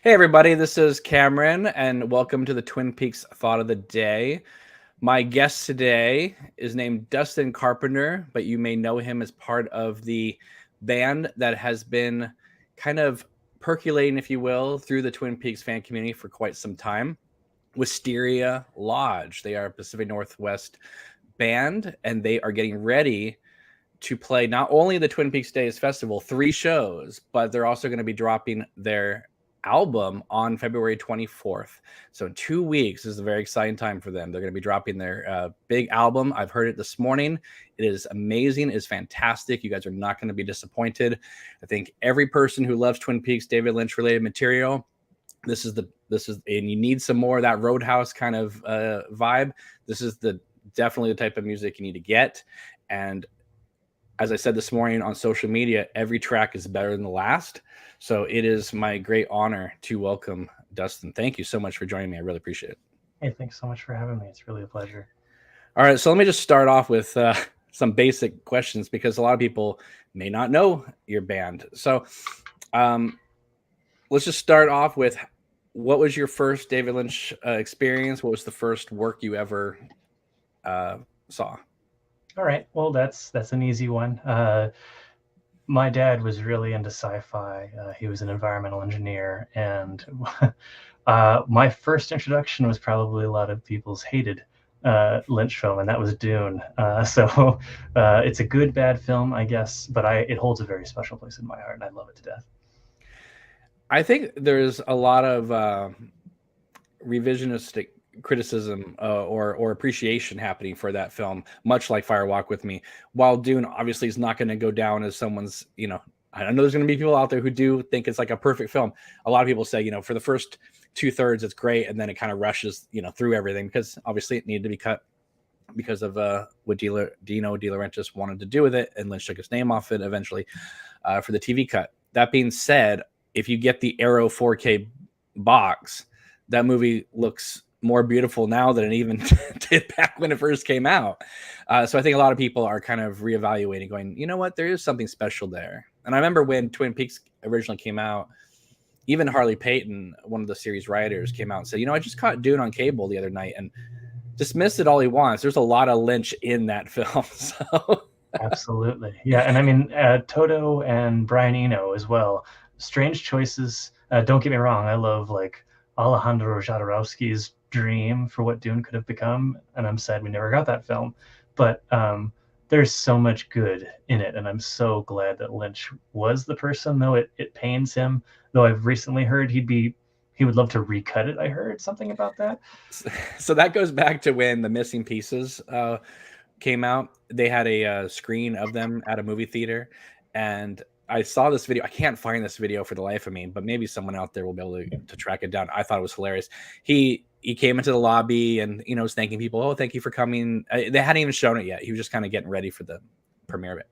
Hey, everybody, this is Cameron, and welcome to the Twin Peaks Thought of the Day. My guest today is named Dustin Carpenter, but you may know him as part of the band that has been kind of percolating, if you will, through the Twin Peaks fan community for quite some time. Wisteria Lodge. They are a Pacific Northwest band, and they are getting ready to play not only the Twin Peaks Days Festival, 3 shows, but they're also going to be dropping their album on February 24th. So in 2 weeks is a very exciting time for them. They're going to be dropping their big album. I've heard it this morning. It is amazing. It is fantastic. You guys are not going to be disappointed. I think every person who loves Twin Peaks David Lynch related material, this is and you need some more of that Roadhouse kind of vibe. This is definitely the type of music you need to get. And as I said this morning on social media, every track is better than the last. So it is my great honor to welcome Dustin. Thank you so much for joining me. I really appreciate it. Hey, thanks so much for having me. It's really a pleasure. All right, so let me just start off with some basic questions because a lot of people may not know your band. So let's just start off with, what was your first David Lynch experience? What was the first work you ever saw? All right. Well, that's an easy one. My dad was really into sci-fi. He was an environmental engineer, and my first introduction was probably a lot of people's hated Lynch film, and that was Dune. So it's a good, bad film, I guess, but it holds a very special place in my heart, and I love it to death. I think there's a lot of revisionistic criticism or appreciation happening for that film, much like Fire Walk with Me. While Dune obviously is not going to go down as someone's, I know there's going to be people out there who do think it's like a perfect film. A lot of people say, for the first 2/3 it's great, and then it kind of rushes, through everything, because obviously it needed to be cut because of what Dino De Laurentiis wanted to do with it, and Lynch took his name off it eventually for the TV cut. That being said, if you get the Arrow 4K box, that movie looks more beautiful now than it even did back when it first came out. So I think a lot of people are kind of reevaluating, going, you know what, there is something special there. And I remember when Twin Peaks originally came out, even Harley Payton, one of the series writers, came out and said, I just caught Dune on cable the other night and dismissed it all he wants. There's a lot of Lynch in that film. So Absolutely. Yeah. And I mean, Toto and Brian Eno as well. Strange choices. Don't get me wrong. I love like Alejandro Jodorowsky's dream for what Dune could have become, and I'm sad we never got that film. But there's so much good in it, and I'm so glad that Lynch was the person. Though it pains him. Though I've recently heard he would love to recut it. I heard something about that. So that goes back to when The Missing Pieces came out. They had a screen of them at a movie theater, and I saw this video. I can't find this video for the life of me, but maybe someone out there will be able to track it down. I thought it was hilarious. He came into the lobby and was thanking people. Oh, thank you for coming. They hadn't even shown it yet. He was just kind of getting ready for the premiere of it.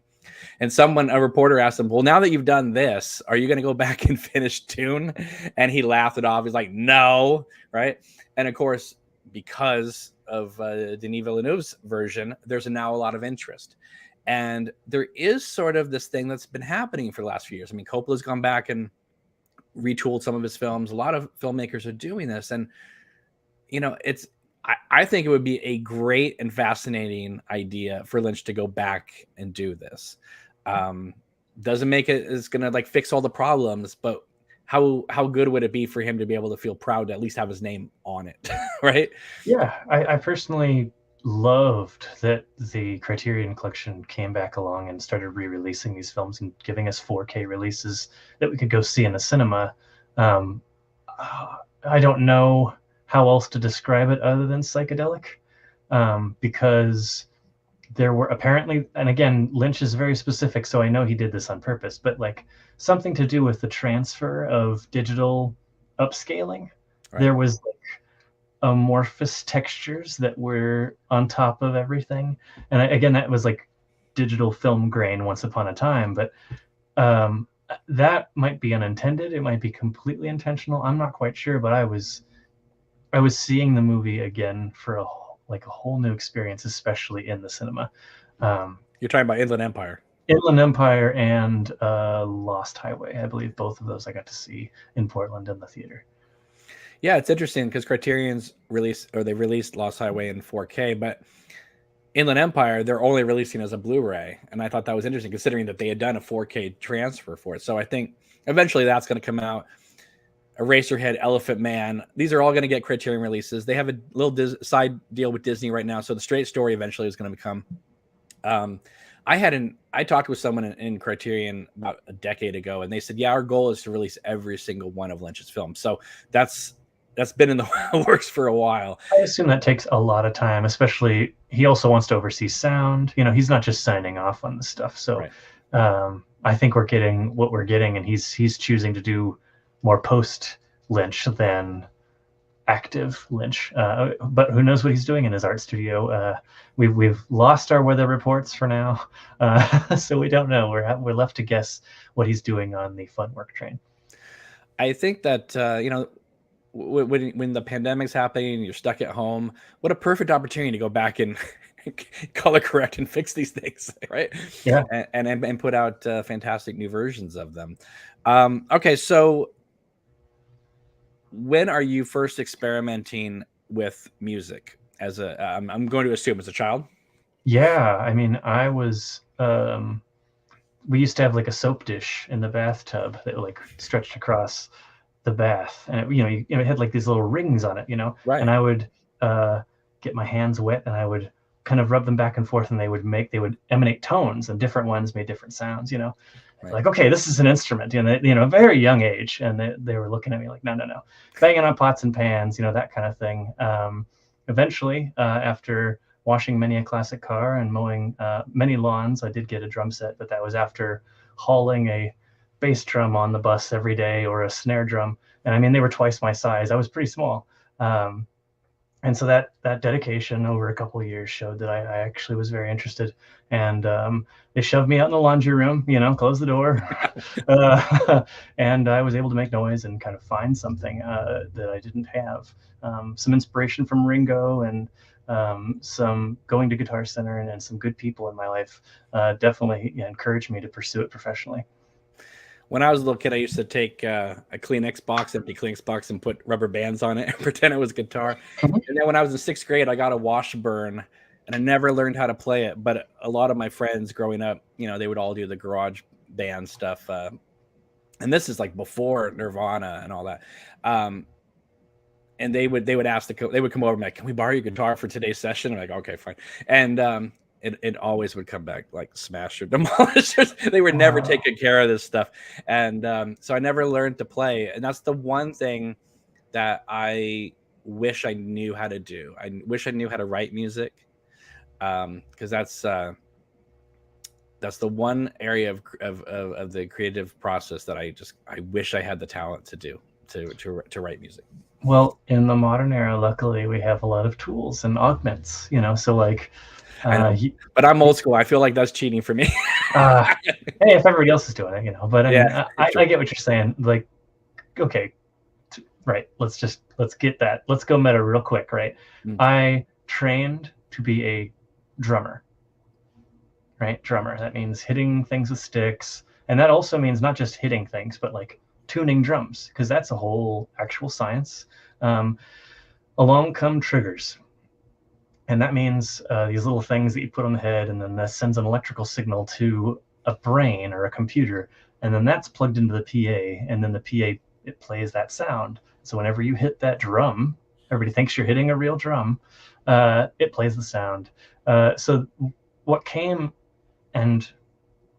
And a reporter asked him, well, now that you've done this, are you going to go back and finish Dune? And he laughed it off. He's like, no, right? And of course, because of Denis Villeneuve's version, there's now a lot of interest. And there is sort of this thing that's been happening for the last few years. I mean, Coppola's gone back and retooled some of his films. A lot of filmmakers are doing this. And, I think it would be a great and fascinating idea for Lynch to go back and do this. Doesn't make it's going to like fix all the problems, but how good would it be for him to be able to feel proud to at least have his name on it, right? Yeah, I personally loved that the Criterion Collection came back along and started re-releasing these films and giving us 4K releases that we could go see in the cinema. I don't know how else to describe it other than psychedelic, because there were apparently, and again, Lynch is very specific, so I know he did this on purpose, but like something to do with the transfer of digital upscaling. Right. There was like amorphous textures that were on top of everything. And again, that was like digital film grain once upon a time, but that might be unintended. It might be completely intentional. I'm not quite sure, but I was seeing the movie again for a whole new experience, especially in the cinema. You're talking about Inland Empire. Inland Empire and Lost Highway. I believe both of those I got to see in Portland in the theater. Yeah, it's interesting because Criterion's they released Lost Highway in 4K, but Inland Empire they're only releasing as a Blu-ray, and I thought that was interesting considering that they had done a 4K transfer for it. So I think eventually that's going to come out. Eraserhead, Elephant Man, these are all going to get Criterion releases. They have a little side deal with Disney right now, so the straight story eventually is going to become. I talked with someone in Criterion about a decade ago, and they said, "Yeah, our goal is to release every single one of Lynch's films." So that's been in the works for a while. I assume that takes a lot of time, especially he also wants to oversee sound. He's not just signing off on the stuff. So right. I think we're getting what we're getting, and he's choosing to do more post Lynch than active Lynch. But who knows what he's doing in his art studio? We've lost our weather reports for now, so we don't know. We're left to guess what he's doing on the fun work train. I think that when the pandemic's happening, you're stuck at home. What a perfect opportunity to go back and color correct and fix these things, right? Yeah, and put out fantastic new versions of them. Okay, so when are you first experimenting with music? As I'm going to assume as a child. Yeah, I mean, I was. We used to have like a soap dish in the bathtub that like stretched across the bath, and it had like these little rings on it, right. And I would get my hands wet, and I would kind of rub them back and forth, and they would emanate tones, and different ones made different sounds, Right. Like, okay, this is an instrument, a very young age, and they were looking at me like, no, banging on pots and pans, that kind of thing. Eventually, after washing many a classic car and mowing many lawns, I did get a drum set, but that was after hauling a bass drum on the bus every day, or a snare drum. And I mean, they were twice my size. I was pretty small. And so that dedication over a couple of years showed that I actually was very interested. And they shoved me out in the laundry room, closed the door. And I was able to make noise and kind of find something that I didn't have. Some inspiration from Ringo, and some going to Guitar Center, and some good people in my life definitely encouraged me to pursue it professionally. When I was a little kid, I used to take a Kleenex box, empty Kleenex box, and put rubber bands on it and pretend it was guitar. And then when I was in 6th grade, I got a Washburn, and I never learned how to play it. But a lot of my friends growing up, they would all do the garage band stuff. And this is like before Nirvana and all that. And they would ask they would come over and be like, "Can we borrow your guitar for today's session?" I'm like, "Okay, fine." And it always would come back like smashed or demolished. They were never taking care of this stuff. And so I never learned to play. And that's the one thing that I wish I knew how to do. I wish I knew how to write music, because that's the one area of the creative process that I wish I had the talent to do, to write music. Well, in the modern era, luckily, we have a lot of tools and augments, so like... but I'm old school. I feel like that's cheating for me. Hey, if everybody else is doing it, but I mean, I get what you're saying. Like, okay, right. Let's get that. Let's go meta real quick, right? Mm-hmm. I trained to be a drummer, right? Drummer. That means hitting things with sticks. And that also means not just hitting things, but like tuning drums, because that's a whole actual science. Along come triggers. And that means these little things that you put on the head, and then that sends an electrical signal to a brain or a computer, and then that's plugged into the PA, and then the PA, it plays that sound. So whenever you hit that drum, everybody thinks you're hitting a real drum. It plays the sound. So what came and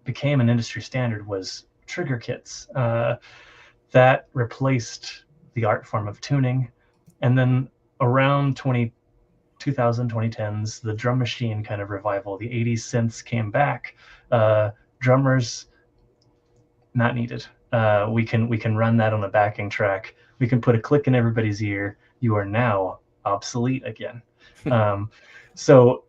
became an industry standard was trigger kits that replaced the art form of tuning. And then around 2010s, the drum machine kind of revival, the 80s synths came back. Drummers not needed. We can run that on a backing track. We can put a click in everybody's ear. You are now obsolete again. So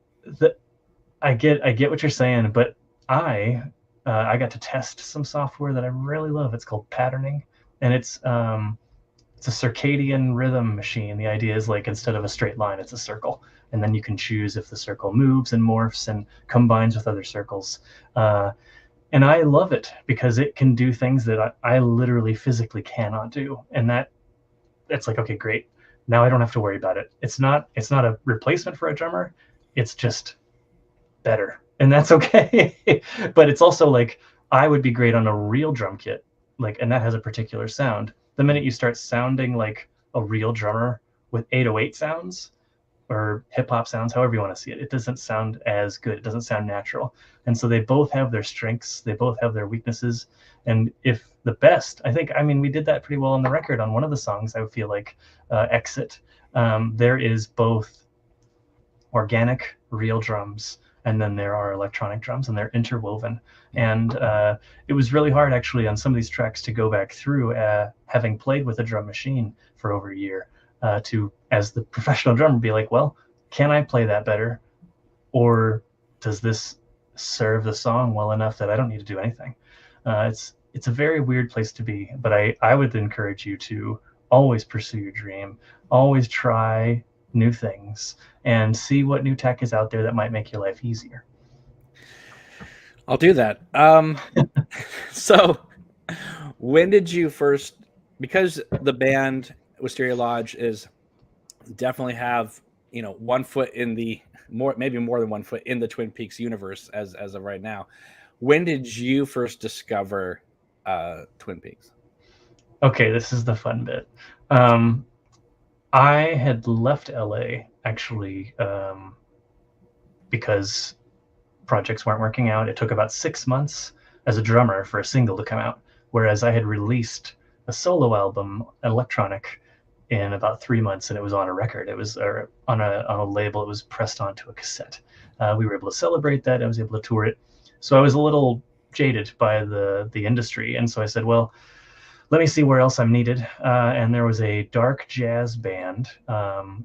I get what you're saying, but I got to test some software that I really love. It's called patterning, and it's a circadian rhythm machine. The idea is, like, instead of a straight line, it's a circle. And then you can choose if the circle moves and morphs and combines with other circles. And I love it because it can do things that I literally physically cannot do. And that's like, okay, great. Now I don't have to worry about it. It's not a replacement for a drummer. It's just better. And that's okay. But it's also like, I would be great on a real drum kit, like, and that has a particular sound. The minute you start sounding like a real drummer with 808 sounds or hip hop sounds, however you want to see it, it doesn't sound as good. It doesn't sound natural. And so they both have their strengths. They both have their weaknesses. And if the best, I think, I mean, we did that pretty well on the record on one of the songs, I feel like, Exit. There is both organic, real drums, and then there are electronic drums, and they're interwoven. And it was really hard, actually, on some of these tracks to go back through, having played with a drum machine for over a year, to, as the professional drummer, be like, well, can I play that better? Or does this serve the song well enough that I don't need to do anything? It's a very weird place to be, but I would encourage you to always pursue your dream, always try new things, and see what new tech is out there that might make your life easier. I'll do that. So when did you first, because the band Wisteria Lodge is definitely have, you know, 1 foot in the maybe more than 1 foot in the Twin Peaks universe as of right now. When did you first discover Twin Peaks? Okay, this is the fun bit. I had left LA actually, because projects weren't working out. It took about 6 months as a drummer for a single to come out, whereas I had released a solo album, electronic, in about 3 months, and it was on a record. It was on a label. It was pressed onto a cassette. We were able to celebrate that. I was able to tour it. So I was a little jaded by the industry, and so I said, well, let me see where else I'm needed. And there was a dark jazz band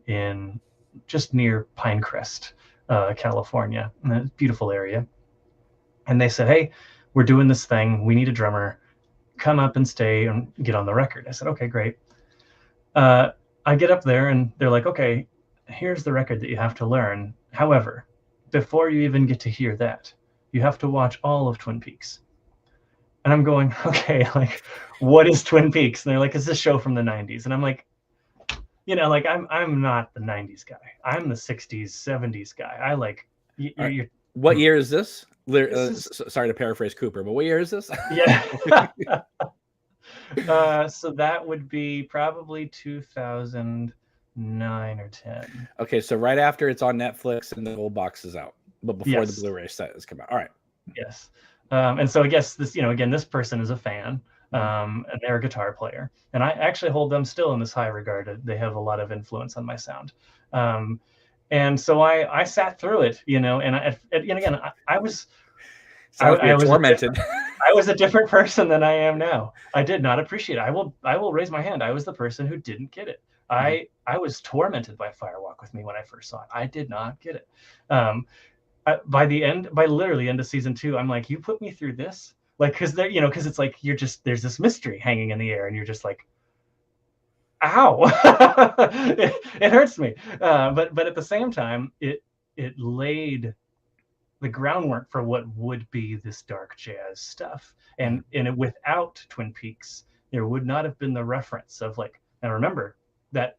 in just near Pinecrest, California, a beautiful area. And they said, hey, we're doing this thing. We need a drummer. Come up and stay and get on the record. I said, okay, great. I get up there and they're like, okay, here's the record that you have to learn. However, before you even get to hear that, you have to watch all of Twin Peaks. And I'm going, okay, like, what is Twin Peaks? And they're like, it's a show from the 90s. And I'm like, you know, like, I'm not the 90s guy. I'm the 60s, 70s guy. I like, you're what year is this? Sorry to paraphrase Cooper, but what year is this? Yeah. So that would be probably 2009 or 10. Okay, so right after it's on Netflix and the gold box is out, but before Yes. the Blu-ray set has come out. All right. Yes. And so I guess this, you know, again, this person is a fan, and they're a guitar player, and I actually hold them still in this high regard. They have a lot of influence on my sound. And so I sat through it, you know, and again, I was tormented. I was a different person than I am now. I did not appreciate it. I will raise my hand. I was the person who didn't get it. I was tormented by Firewalk with Me when I first saw it. I did not get it. By literally end of season 2, I'm like, you put me through this, like, because it's like there's this mystery hanging in the air, and you're just like, ow, it hurts me. But at the same time, it laid the groundwork for what would be this dark jazz stuff. And without Twin Peaks, there would not have been the reference of like, now remember that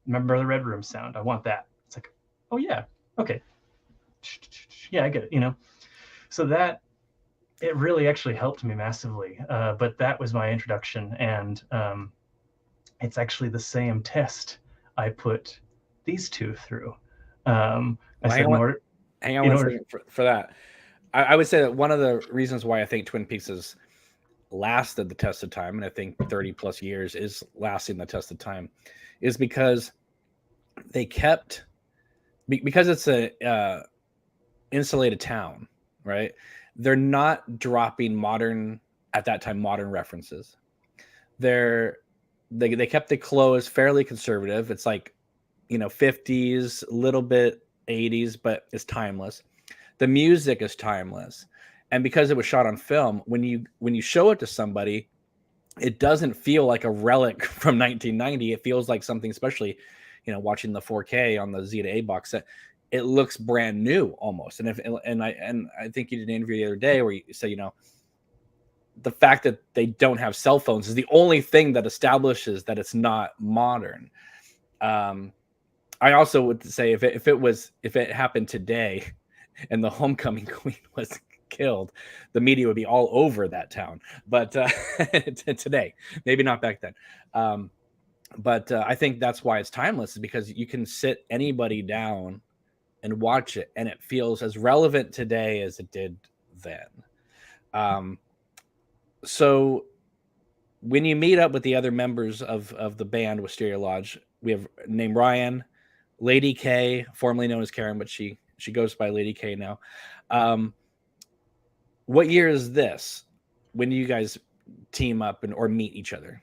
remember the Red Room sound. I want that. It's like, oh yeah, okay. Yeah, I get it, you know. So that, it really actually helped me massively. But that was my introduction, and it's actually the same test I put these two through. I said, hang on for that. I would say that one of the reasons why I think Twin Peaks has lasted the test of time, and I think 30 plus years is lasting the test of time, is because they kept, because it's a insulated town, right? They're not dropping modern references. They kept the clothes fairly conservative. It's like, you know, 50s, little bit 80s, but it's timeless. The music is timeless. And because it was shot on film, when you show it to somebody, it doesn't feel like a relic from 1990. It feels like something, especially, you know, watching the 4K on the Z to A box set, it looks brand new almost. And I think you did an interview the other day where you say, you know, the fact that they don't have cell phones is the only thing that establishes that it's not modern. I also would say if it happened today and the homecoming queen was killed, the media would be all over that town. But today, maybe not back then. But I think that's why it's timeless, is because you can sit anybody down and watch it, and it feels as relevant today as it did then. So when you meet up with the other members of the band Wisteria Lodge, we have named Ryan, Lady K, formerly known as Karen, but she goes by Lady K now. What year is this? When do you guys team up or meet each other?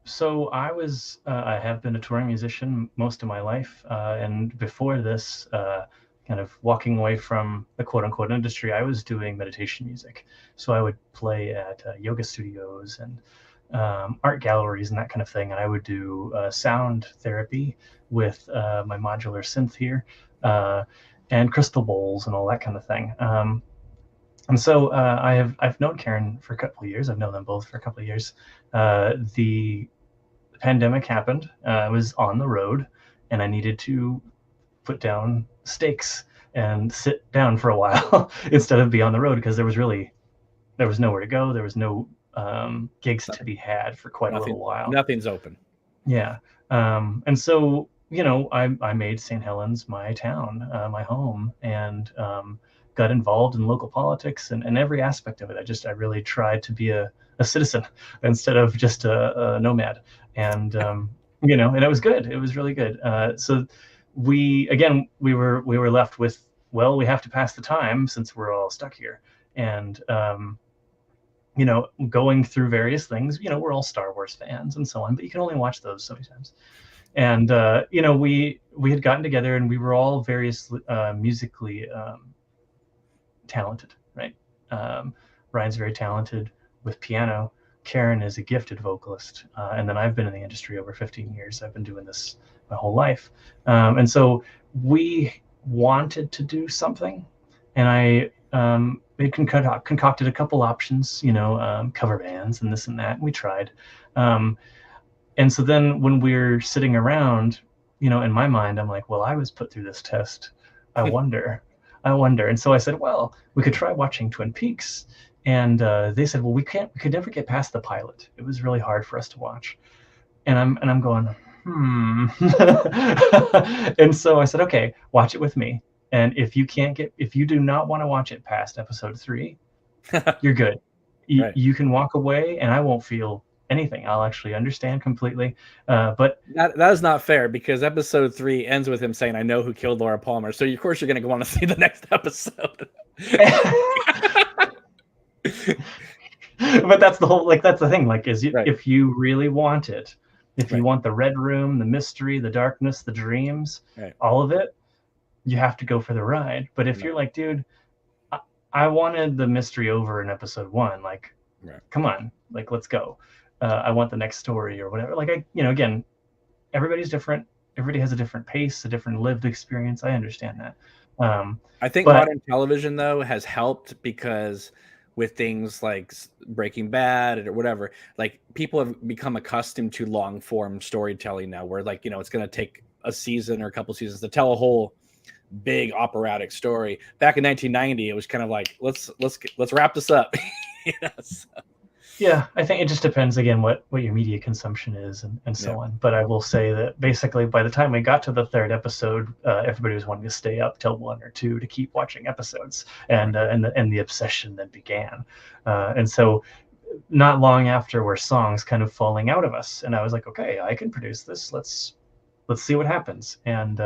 So I have been a touring musician most of my life, and before this, kind of walking away from the quote unquote industry, I was doing meditation music. So I would play at yoga studios and art galleries and that kind of thing. And I would do sound therapy with my modular synth here, and crystal bowls and all that kind of thing. And so I've known Karen for a couple of years. I've known them both for a couple of years. The pandemic happened. I was on the road, and I needed to put down stakes and sit down for a while instead of be on the road, because there was nowhere to go. There was no gigs to be had for quite a little while. Nothing's open. Yeah. And so, you know, I made St. Helens my town, my home, and got involved in local politics and every aspect of it. I really tried to be a citizen instead of just a nomad. And, you know, and it was good. It was really good. So we were left with, well, we have to pass the time since we're all stuck here. And, you know, going through various things, you know, we're all Star Wars fans and so on, but you can only watch those so many times. And, you know, we had gotten together, and we were all variously musically talented, right? Ryan's very talented with piano. Karen is a gifted vocalist. And then I've been in the industry over 15 years. I've been doing this my whole life. And so we wanted to do something, and I we concocted a couple options, you know, cover bands and this and that, and we tried. And so then when we're sitting around, you know, in my mind, I'm like, well, I was put through this test. I wonder. And so I said, well, we could try watching Twin Peaks. And they said, well, we could never get past the pilot. It was really hard for us to watch. And I'm going, And so I said, okay, watch it with me. And if you do not want to watch it past episode 3, you're good. Right. You can walk away, and I won't feel anything. I'll actually understand completely. But that is not fair, because episode 3 ends with him saying, "I know who killed Laura Palmer." So of course you're going to want to see the next episode. But that's the thing. Like, Right. if you really want it, if you want the red room, the mystery, the darkness, the dreams, all of it, you have to go for the ride. But if you're like, dude, I wanted the mystery over in episode 1, like, come on, like, let's go. I want the next story or whatever. Like, again, everybody's different. Everybody has a different pace, a different lived experience. I understand that. I think modern television, though, has helped, because with things like Breaking Bad or whatever, like, people have become accustomed to long form storytelling now, where, like, you know, it's going to take a season or a couple seasons to tell a whole big operatic story. Back in 1990, it was kind of like, let's wrap this up. So. Yeah, I think it just depends, again, what your media consumption is and so on. But I will say that basically by the time we got to the 3rd episode, everybody was wanting to stay up till 1 or 2 to keep watching episodes, and the obsession then began. And so not long after were songs kind of falling out of us, and I was like, okay, I can produce this. Let's see what happens. And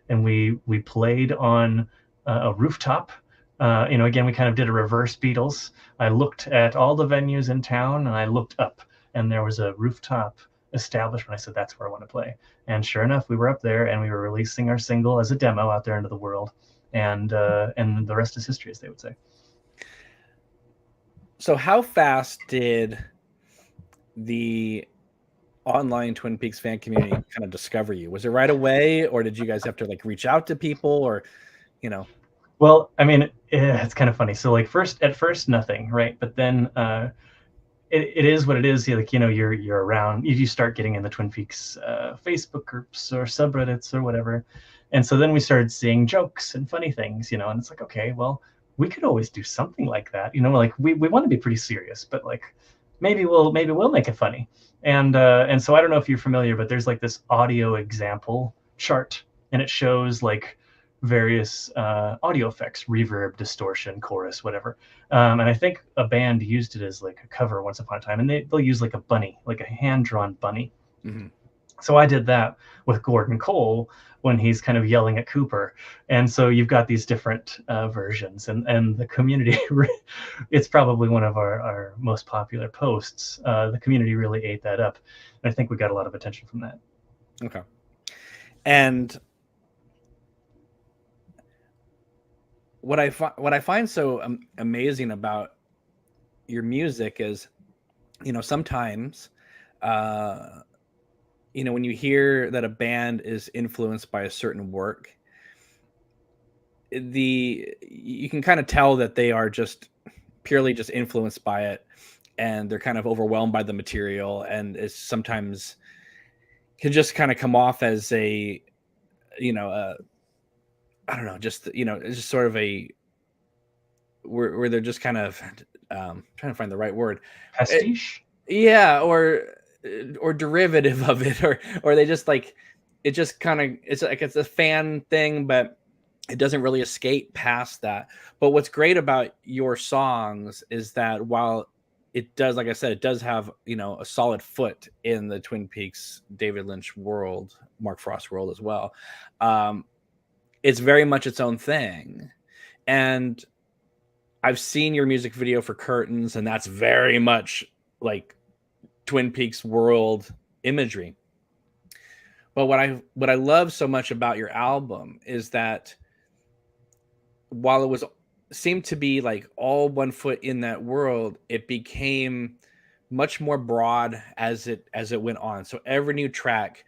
we played on a rooftop. You know, again, we kind of did a reverse Beatles. I looked at all the venues in town, and I looked up, and there was a rooftop establishment. I said, that's where I want to play. And sure enough, we were up there, and we were releasing our single as a demo out there into the world. And the rest is history, as they would say. So how fast did the online Twin Peaks fan community kind of discover you? Was it right away, or did you guys have to like reach out to people, or you know? Well, I mean, it's kind of funny. So like at first nothing, right? But then it is what it is. Like, you know, you're around, you start getting in the Twin Peaks Facebook groups or subreddits or whatever. And so then we started seeing jokes and funny things, you know, and it's like, okay, well, we could always do something like that. You know, like we want to be pretty serious, but like maybe we'll make it funny. And so I don't know if you're familiar, but there's like this audio example chart, and it shows like various audio effects, reverb, distortion, chorus, whatever. And I think a band used it as like a cover once upon a time, and they'll use like a bunny, like a hand-drawn bunny. Mm-hmm. So I did that with Gordon Cole when he's kind of yelling at Cooper. And so you've got these different versions, and the community, it's probably one of our most popular posts. The community really ate that up. And I think we got a lot of attention from that. Okay. And what I find so amazing about your music is, you know, sometimes, you know, when you hear that a band is influenced by a certain work, you can kind of tell that they are just purely just influenced by it, and they're kind of overwhelmed by the material, and it's sometimes can just kind of come off as a, you know, I don't know, just, you know, it's just sort of a where they're just kind of trying to find the right word. Pastiche? Yeah, or derivative of it, or they just like, it just kind of, it's like it's a fan thing, but it doesn't really escape past that. But what's great about your songs is that while it does, like I said, it does have, you know, a solid foot in the Twin Peaks David Lynch world, Mark Frost world as well. It's very much its own thing. And I've seen your music video for Curtains, and that's very much like Twin Peaks world imagery. But what I love so much about your album is that while it seemed to be like all one foot in that world, it became much more broad as it went on. So every new track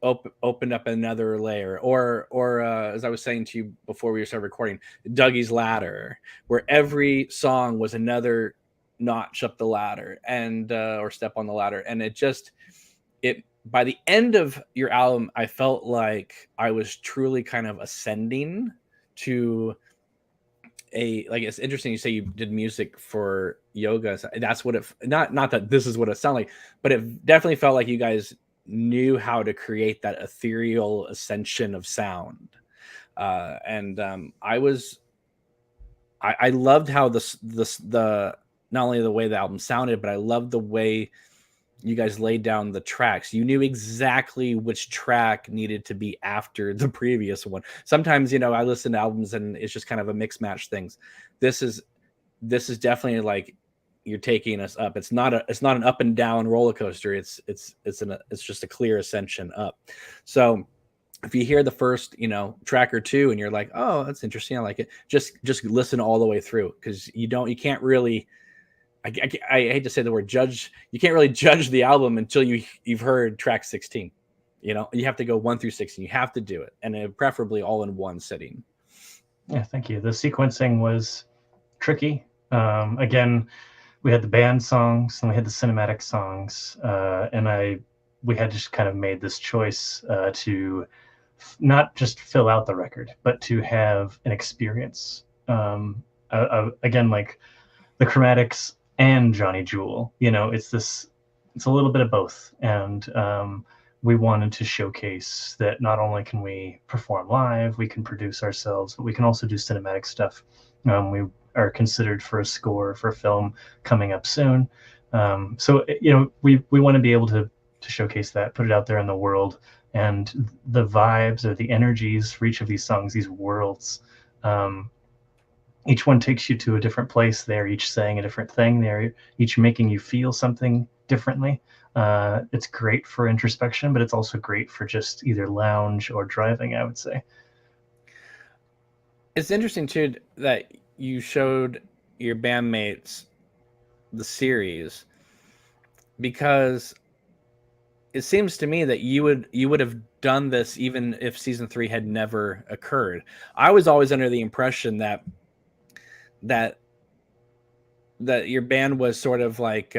opened up another layer, or as I was saying to you before we started recording, Dougie's Ladder, where every song was another notch up the ladder, and or step on the ladder. And it by the end of your album, I felt like I was truly kind of ascending to like, it's interesting you say you did music for yoga. That's what it, not that this is what it sounded like, but it definitely felt like you guys knew how to create that ethereal ascension of sound. And I loved how the not only the way the album sounded, but I loved the way you guys laid down the tracks. You knew exactly which track needed to be after the previous one. Sometimes, you know, I listen to albums and it's just kind of a mix match things. This is definitely like you're taking us up. It's not an up and down roller coaster. It's just a clear ascension up. So if you hear the first, you know, track or two and you're like, oh, that's interesting, I like it, just listen all the way through, because you can't really, I hate to say the word judge. You can't really judge the album until you've heard track 16. You know, you have to go 1 through 16. You have to do it, and preferably all in one sitting. Yeah, thank you. The sequencing was tricky. Again, we had the band songs and we had the cinematic songs, and we had just kind of made this choice to not just fill out the record, but to have an experience. Again, like the Chromatics and Johnny Jewel, you know, it's a little bit of both. And we wanted to showcase that not only can we perform live, we can produce ourselves, but we can also do cinematic stuff. We are considered for a score for a film coming up soon. So, you know, we want to be able to showcase that, put it out there in the world, and the vibes or the energies for each of these songs, these worlds. Each one takes you to a different place. They're each saying a different thing. They're each making you feel something differently. It's great for introspection, but it's also great for just either lounge or driving, I would say. It's interesting too that you showed your bandmates the series, because it seems to me that you would have done this even if season 3 had never occurred. I was always under the impression that your band was sort of like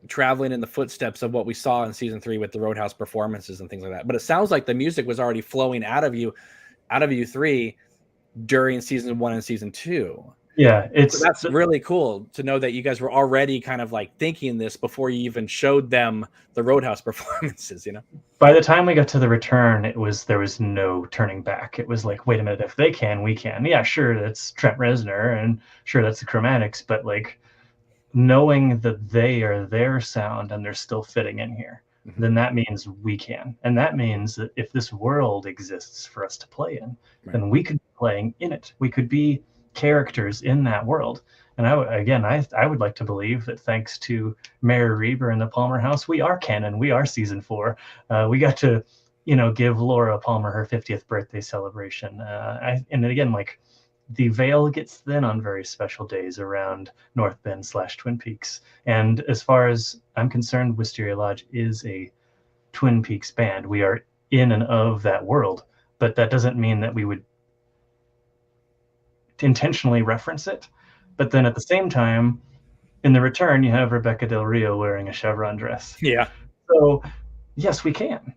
traveling in the footsteps of what we saw in season 3 with the Roadhouse performances and things like that. But it sounds like the music was already flowing out of you three during season 1 and season 2. Yeah, so that's really cool to know that you guys were already kind of like thinking this before you even showed them the Roadhouse performances, you know? By the time we got to the return, there was no turning back. It was like, wait a minute, if they can, we can. Yeah, sure, that's Trent Reznor, and sure, that's the Chromatics, but like knowing that they are their sound and they're still fitting in here, then that means we can. And that means that if this world exists for us to play in, then we could be playing in it. We could be characters in that world. And I would like to believe that thanks to Mayor Reber and the Palmer House, we are canon. We are season 4. We got to, give Laura Palmer her 50th birthday celebration. And again, like the veil gets thin on very special days around North Bend / Twin Peaks. And as far as I'm concerned, Wisteria Lodge is a Twin Peaks band. We are in and of that world, but that doesn't mean that we would intentionally reference it. But then at the same time, in the return, you have Rebecca Del Rio wearing a chevron dress. Yeah. So yes, we can.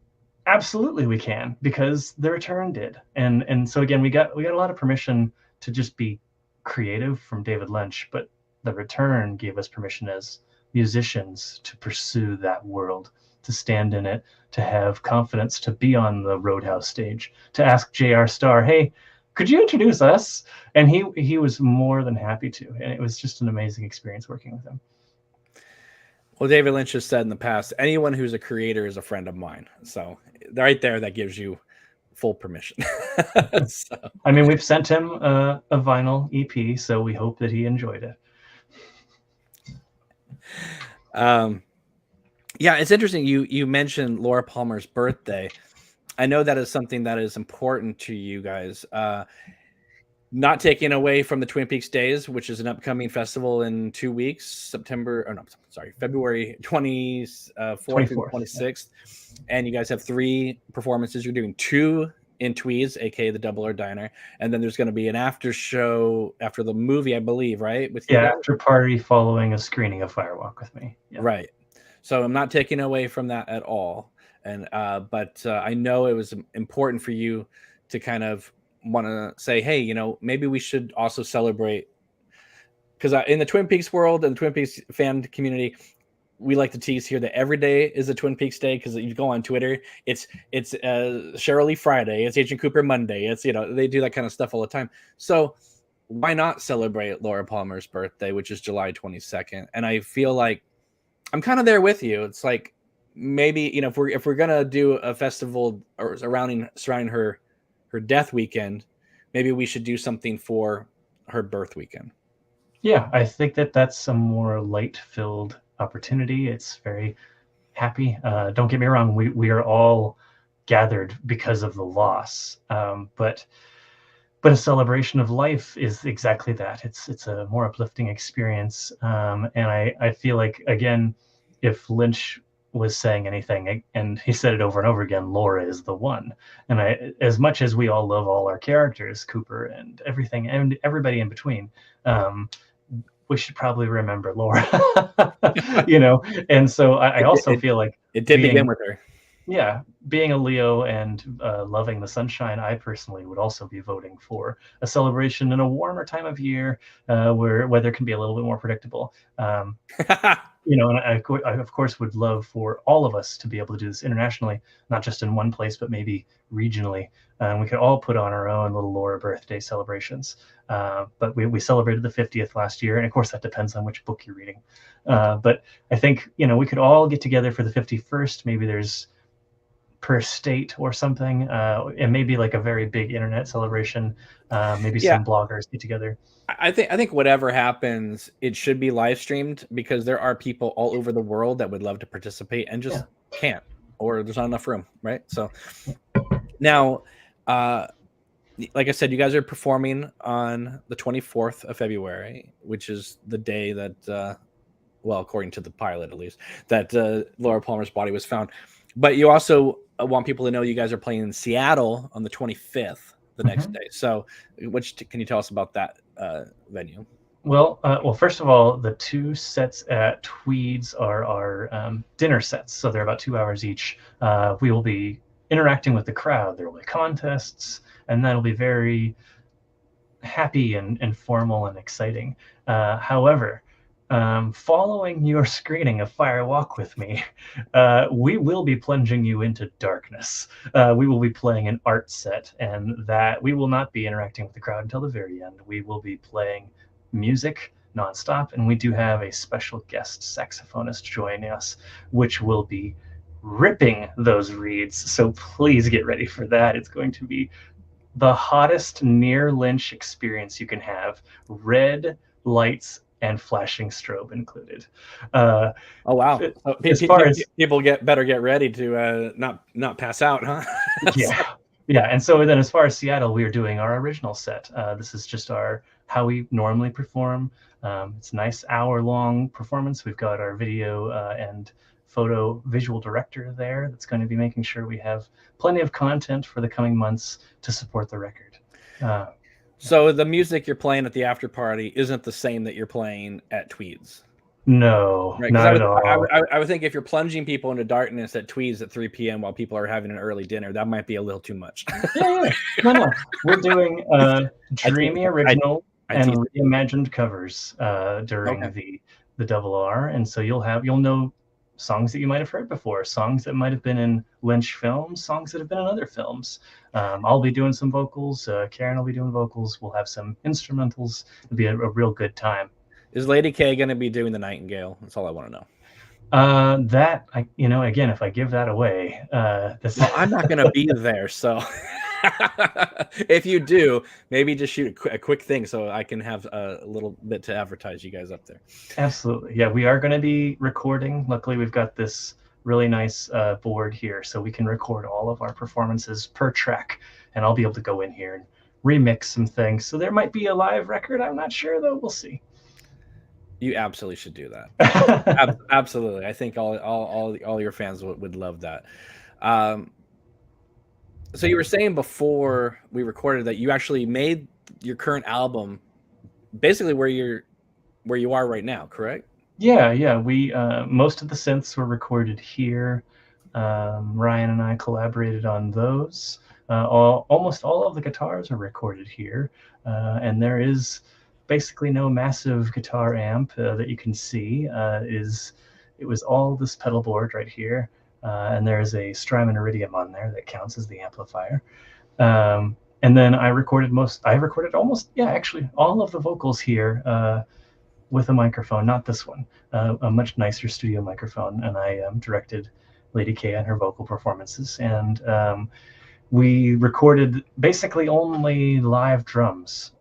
Absolutely we can, because the return did. And so again, we got a lot of permission to just be creative from David Lynch, but the return gave us permission as musicians to pursue that world, to stand in it, to have confidence, to be on the Roadhouse stage, to ask J.R. Starr, hey, could you introduce us? And he was more than happy to. And it was just an amazing experience working with him. Well, David Lynch has said in the past, anyone who's a creator is a friend of mine. So right there, that gives you full permission. So. I mean, we've sent him a vinyl EP, so we hope that he enjoyed it. Yeah, it's interesting. You mentioned Laura Palmer's birthday. I know that is something that is important to you guys. Not taking away from the Twin Peaks Days, which is an upcoming festival in 2 weeks, February 24th through 26th. Yeah. And you guys have 3 performances. You're doing 2 in Tweeds, aka the Double or Diner, and then there's going to be an after show after the movie, I believe, right? After party following a screening of Firewalk with Me. Yeah. Right. So I'm not taking away from that at all. And but I know it was important for you to kind of want to say, hey, maybe we should also celebrate, because in the Twin Peaks world and the Twin Peaks fan community, we like to tease here that every day is a Twin Peaks Day, because you go on Twitter, it's Cheryl Lee Friday, it's Agent Cooper Monday, it's they do that kind of stuff all the time. So why not celebrate Laura Palmer's birthday, which is July 22nd? And I feel like I'm kind of there with you. It's like, maybe if we're gonna do a festival or surrounding her death weekend, maybe we should do something for her birth weekend. Yeah, I think that's a more light-filled opportunity. It's very happy. Don't get me wrong, we are all gathered because of the loss, but a celebration of life is exactly that. It's a more uplifting experience, and I feel like, again, if Lynch was saying anything, and he said it over and over again, Laura is the one. And as much as we all love all our characters, Cooper and everything and everybody in between, we should probably remember Laura. And so I also feel like it did begin with her. Yeah, being a Leo and loving the sunshine, I personally would also be voting for a celebration in a warmer time of year, where weather can be a little bit more predictable. And I of course would love for all of us to be able to do this internationally, not just in one place, but maybe regionally. We could all put on our own little Laura birthday celebrations. But we celebrated the 50th last year, and of course that depends on which book you're reading. But I think we could all get together for the 51st. Maybe there's per state or something, and maybe like a very big internet celebration. Maybe some bloggers get together. I think whatever happens, it should be live streamed, because there are people all over the world that would love to participate and just can't, or there's not enough room, right? So now, like I said, you guys are performing on the 24th of February, which is the day that well, according to the pilot at least, that Laura Palmer's body was found. But you also want people to know you guys are playing in Seattle on the 25th, the next day. So, can you tell us about that venue? Well, first of all, the two sets at Tweeds are our dinner sets, so they're about 2 hours each. We will be interacting with the crowd. There will be contests, and that'll be very happy and formal and exciting. However, following your screening of Fire Walk with Me, we will be plunging you into darkness. We will be playing an art set, and that we will not be interacting with the crowd until the very end. We will be playing music nonstop, and we do have a special guest saxophonist joining us, which will be ripping those reeds. So please get ready for that. It's going to be the hottest near Lynch experience you can have. Red lights and flashing strobe included. Oh wow! As far as people better get ready to not pass out, huh? Yeah. And so then, as far as Seattle, we are doing our original set. This is just how we normally perform. It's a nice hour-long performance. We've got our video and photo visual director there that's going to be making sure we have plenty of content for the coming months to support the record. So the music you're playing at the after party isn't the same that you're playing at Tweeds? No, right? Not at all. I would think if you're plunging people into darkness at Tweeds at 3 p.m. while people are having an early dinner, that might be a little too much. Yeah. No. We're doing dreamy original and reimagined covers during the double R, and so you'll know songs that you might have heard before, songs that might have been in Lynch films, songs that have been in other films. I'll be doing some vocals. Karen will be doing vocals. We'll have some instrumentals. It'll be a real good time. Is Lady K going to be doing the Nightingale? That's all I want to know. Again, if I give that away, well, I'm not going to be there, so if you do, maybe just shoot a quick thing so I can have a little bit to advertise you guys up there. Absolutely. Yeah, we are going to be recording. Luckily, we've got this really nice board here, so we can record all of our performances per track, and I'll be able to go in here and remix some things. So there might be a live record. I'm not sure, though. We'll see. You absolutely should do that. Absolutely. I think all your fans would love that. So you were saying before we recorded that you actually made your current album basically where you are right now, correct? Yeah. We most of the synths were recorded here. Ryan and I collaborated on those. Almost all of the guitars are recorded here, and there is basically no massive guitar amp that you can see. It was all this pedal board right here. And there's a Strymon Iridium on there that counts as the amplifier. And then I recorded almost all of the vocals here with a microphone, not this one, a much nicer studio microphone. And I directed Lady K on her vocal performances. And we recorded basically only live drums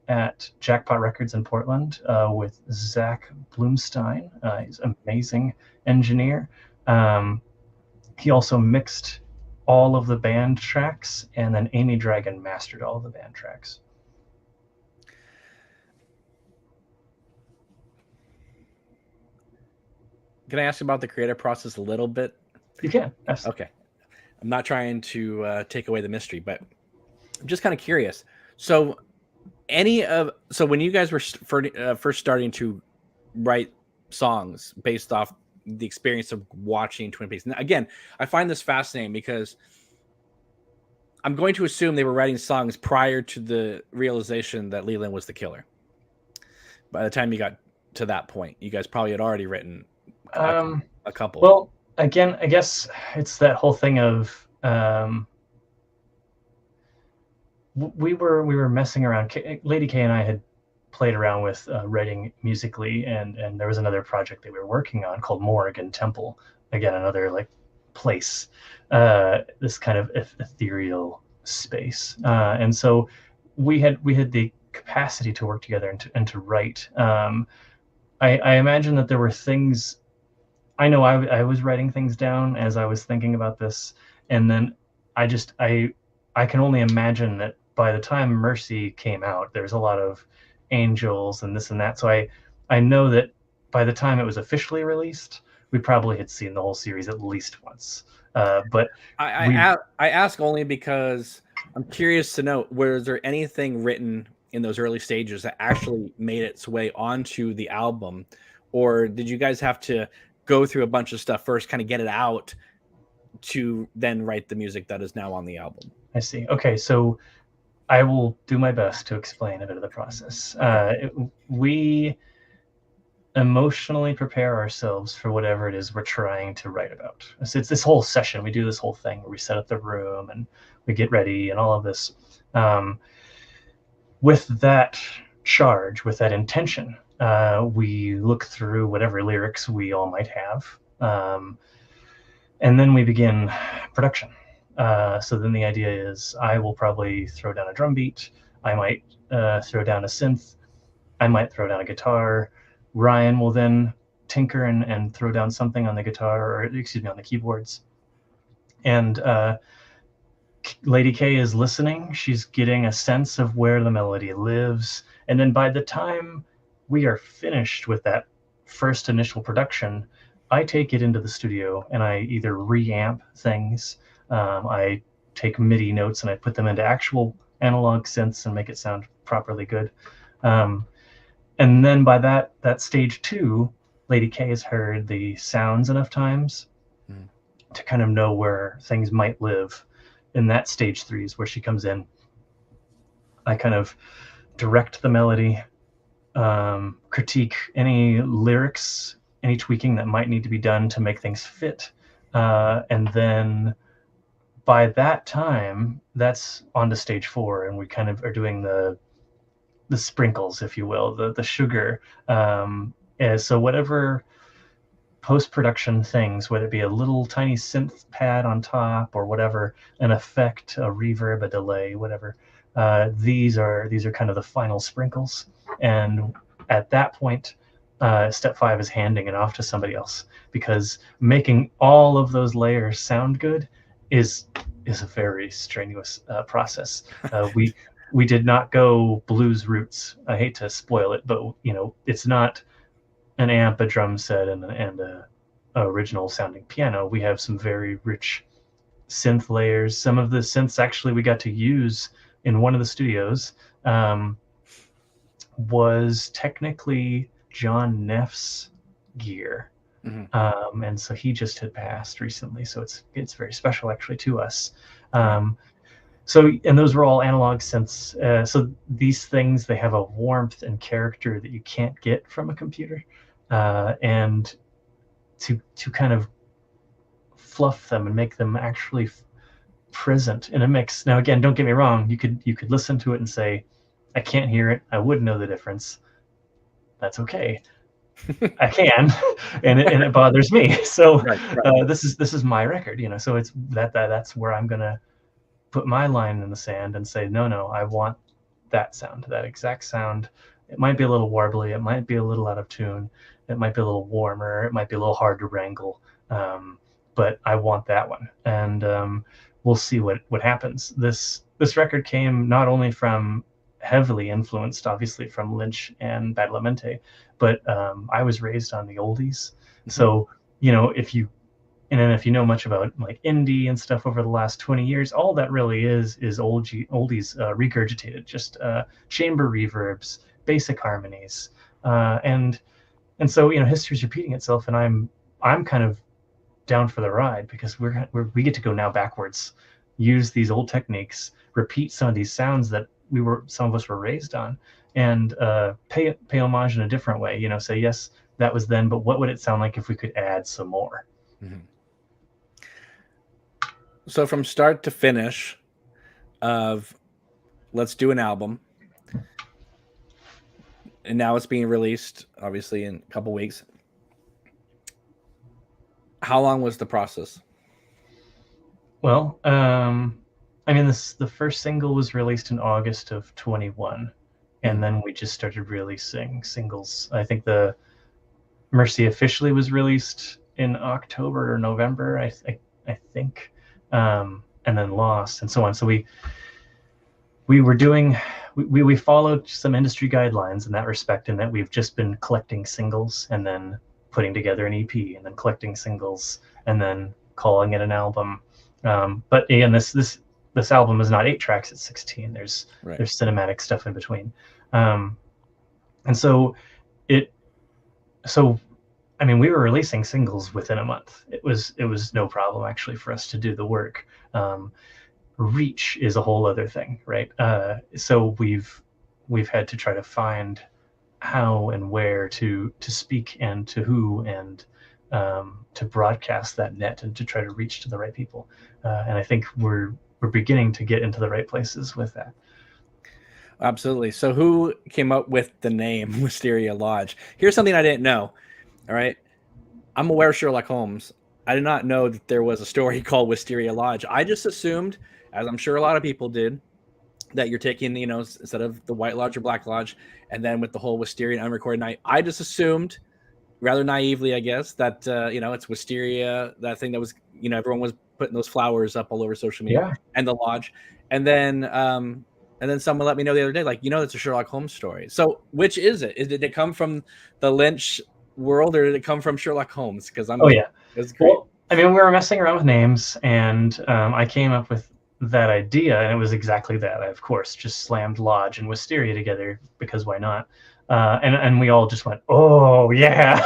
at Jackpot Records in Portland with Zach Bloomstein. He's an amazing engineer. He also mixed all of the band tracks, and then Amy Dragon mastered all of the band tracks. Can I ask about the creative process a little bit? You can. Absolutely. Okay. I'm not trying to take away the mystery, but I'm just kind of curious. So when you guys were first starting to write songs based off the experience of watching Twin Peaks, and again, I find this fascinating because I'm going to assume they were writing songs prior to the realization that Leland was the killer. By the time you got to that point, you guys probably had already written a couple. Well, again, I guess it's that whole thing of we were messing around. Lady K and I had played around with writing musically, and there was another project that we were working on called Morrigan Temple. Again, another like place, this kind of ethereal space, and so we had the capacity to work together and to write. I imagine that there were things. I know I was writing things down as I was thinking about this, and then I can only imagine that by the time Mercy came out, there's a lot of angels and this and that. So I know that by the time it was officially released, we probably had seen the whole series at least once. But I ask only because I'm curious to know, was there anything written in those early stages that actually made its way onto the album, or did you guys have to go through a bunch of stuff first, kind of get it out, to then write the music that is now on the album? I see. Okay, so I will do my best to explain a bit of the process. We emotionally prepare ourselves for whatever it is we're trying to write about. So it's this whole session. We do this whole thing where we set up the room and we get ready and all of this. With that charge, with that intention, we look through whatever lyrics we all might have. And then we begin production. So then the idea is I will probably throw down a drum beat. I might throw down a synth. I might throw down a guitar. Ryan will then tinker and throw down something on the guitar, or excuse me, on the keyboards. And Lady K is listening. She's getting a sense of where the melody lives. And then by the time we are finished with that first initial production, I take it into the studio and I either reamp things. I take MIDI notes and I put them into actual analog synths and make it sound properly good. And then by that stage 2, Lady K has heard the sounds enough times to kind of know where things might live. In that stage 3 is where she comes in. I kind of direct the melody, critique any lyrics, any tweaking that might need to be done to make things fit. And then by that time, that's on to stage 4, and we kind of are doing the sprinkles, if you will, the sugar. So whatever post-production things, whether it be a little tiny synth pad on top or whatever, an effect, a reverb, a delay, whatever, these are kind of the final sprinkles. And at that point, step 5 is handing it off to somebody else, because making all of those layers sound good is a very strenuous process. We did not go blues roots. I hate to spoil it, but it's not an amp, a drum set, and a original sounding piano. We have some very rich synth layers. Some of the synths actually we got to use in one of the studios was technically John Neff's gear. Mm-hmm. And so he just had passed recently, so it's very special actually to us. So, and those were all analog synths. So these things, they have a warmth and character that you can't get from a computer. And to kind of fluff them and make them actually present in a mix. Now, again, don't get me wrong. You could listen to it and say, I can't hear it. I wouldn't know the difference. That's okay. I can, and it bothers me. So right. This is my record, So it's that's where I'm gonna put my line in the sand and say, no, I want that sound, that exact sound. It might be a little warbly, it might be a little out of tune, it might be a little warmer, it might be a little hard to wrangle, but I want that one. And we'll see what happens. This record came not only from heavily influenced, obviously, from Lynch and Badalamenti, but I was raised on the oldies. Mm-hmm. So, if you know much about like indie and stuff over the last 20 years, all that really is oldies regurgitated, just chamber reverbs, basic harmonies, and so history's repeating itself, and I'm kind of down for the ride, because we get to go now backwards, use these old techniques, repeat some of these sounds that some of us were raised on, and pay homage in a different way. Say, yes, that was then, but what would it sound like if we could add some more? Mm-hmm. So from start to finish of let's do an album, and now it's being released obviously in a couple weeks. How long was the process? Well, the first single was released in August of 21, and then we just started releasing singles. I think the Mercy officially was released in October or November, I think, and then Lost and so on. So we we were doing we followed some industry guidelines in that respect, in that we've just been collecting singles and then putting together an EP and then collecting singles and then calling it an album. But again, this album is not 8 tracks, it's 16. There's cinematic stuff in between. And so I mean, we were releasing singles within a month. It was no problem actually for us to do the work. Reach is a whole other thing, right? So we've had to try to find how and where to speak and to who, and to broadcast that net and to try to reach to the right people. And I think we're beginning to get into the right places with that. Absolutely. So who came up with the name Wisteria Lodge? Here's something I didn't know. All right. I'm aware of Sherlock Holmes. I did not know that there was a story called Wisteria Lodge. I just assumed, as I'm sure a lot of people did, that you're taking, instead of the White Lodge or Black Lodge, and then with the whole Wisteria Unrecorded Night, I just assumed, rather naively, I guess, that, it's Wisteria, that thing that was, everyone was putting those flowers up all over social media, and the lodge. And then someone let me know the other day, like, it's a Sherlock Holmes story. So which is it? Did it come from the Lynch world, or did it come from Sherlock Holmes? Because it's great. Well, I mean, we were messing around with names, and I came up with that idea, and it was exactly that. I, of course, just slammed Lodge and Wisteria together, because why not? And we all just went, oh yeah,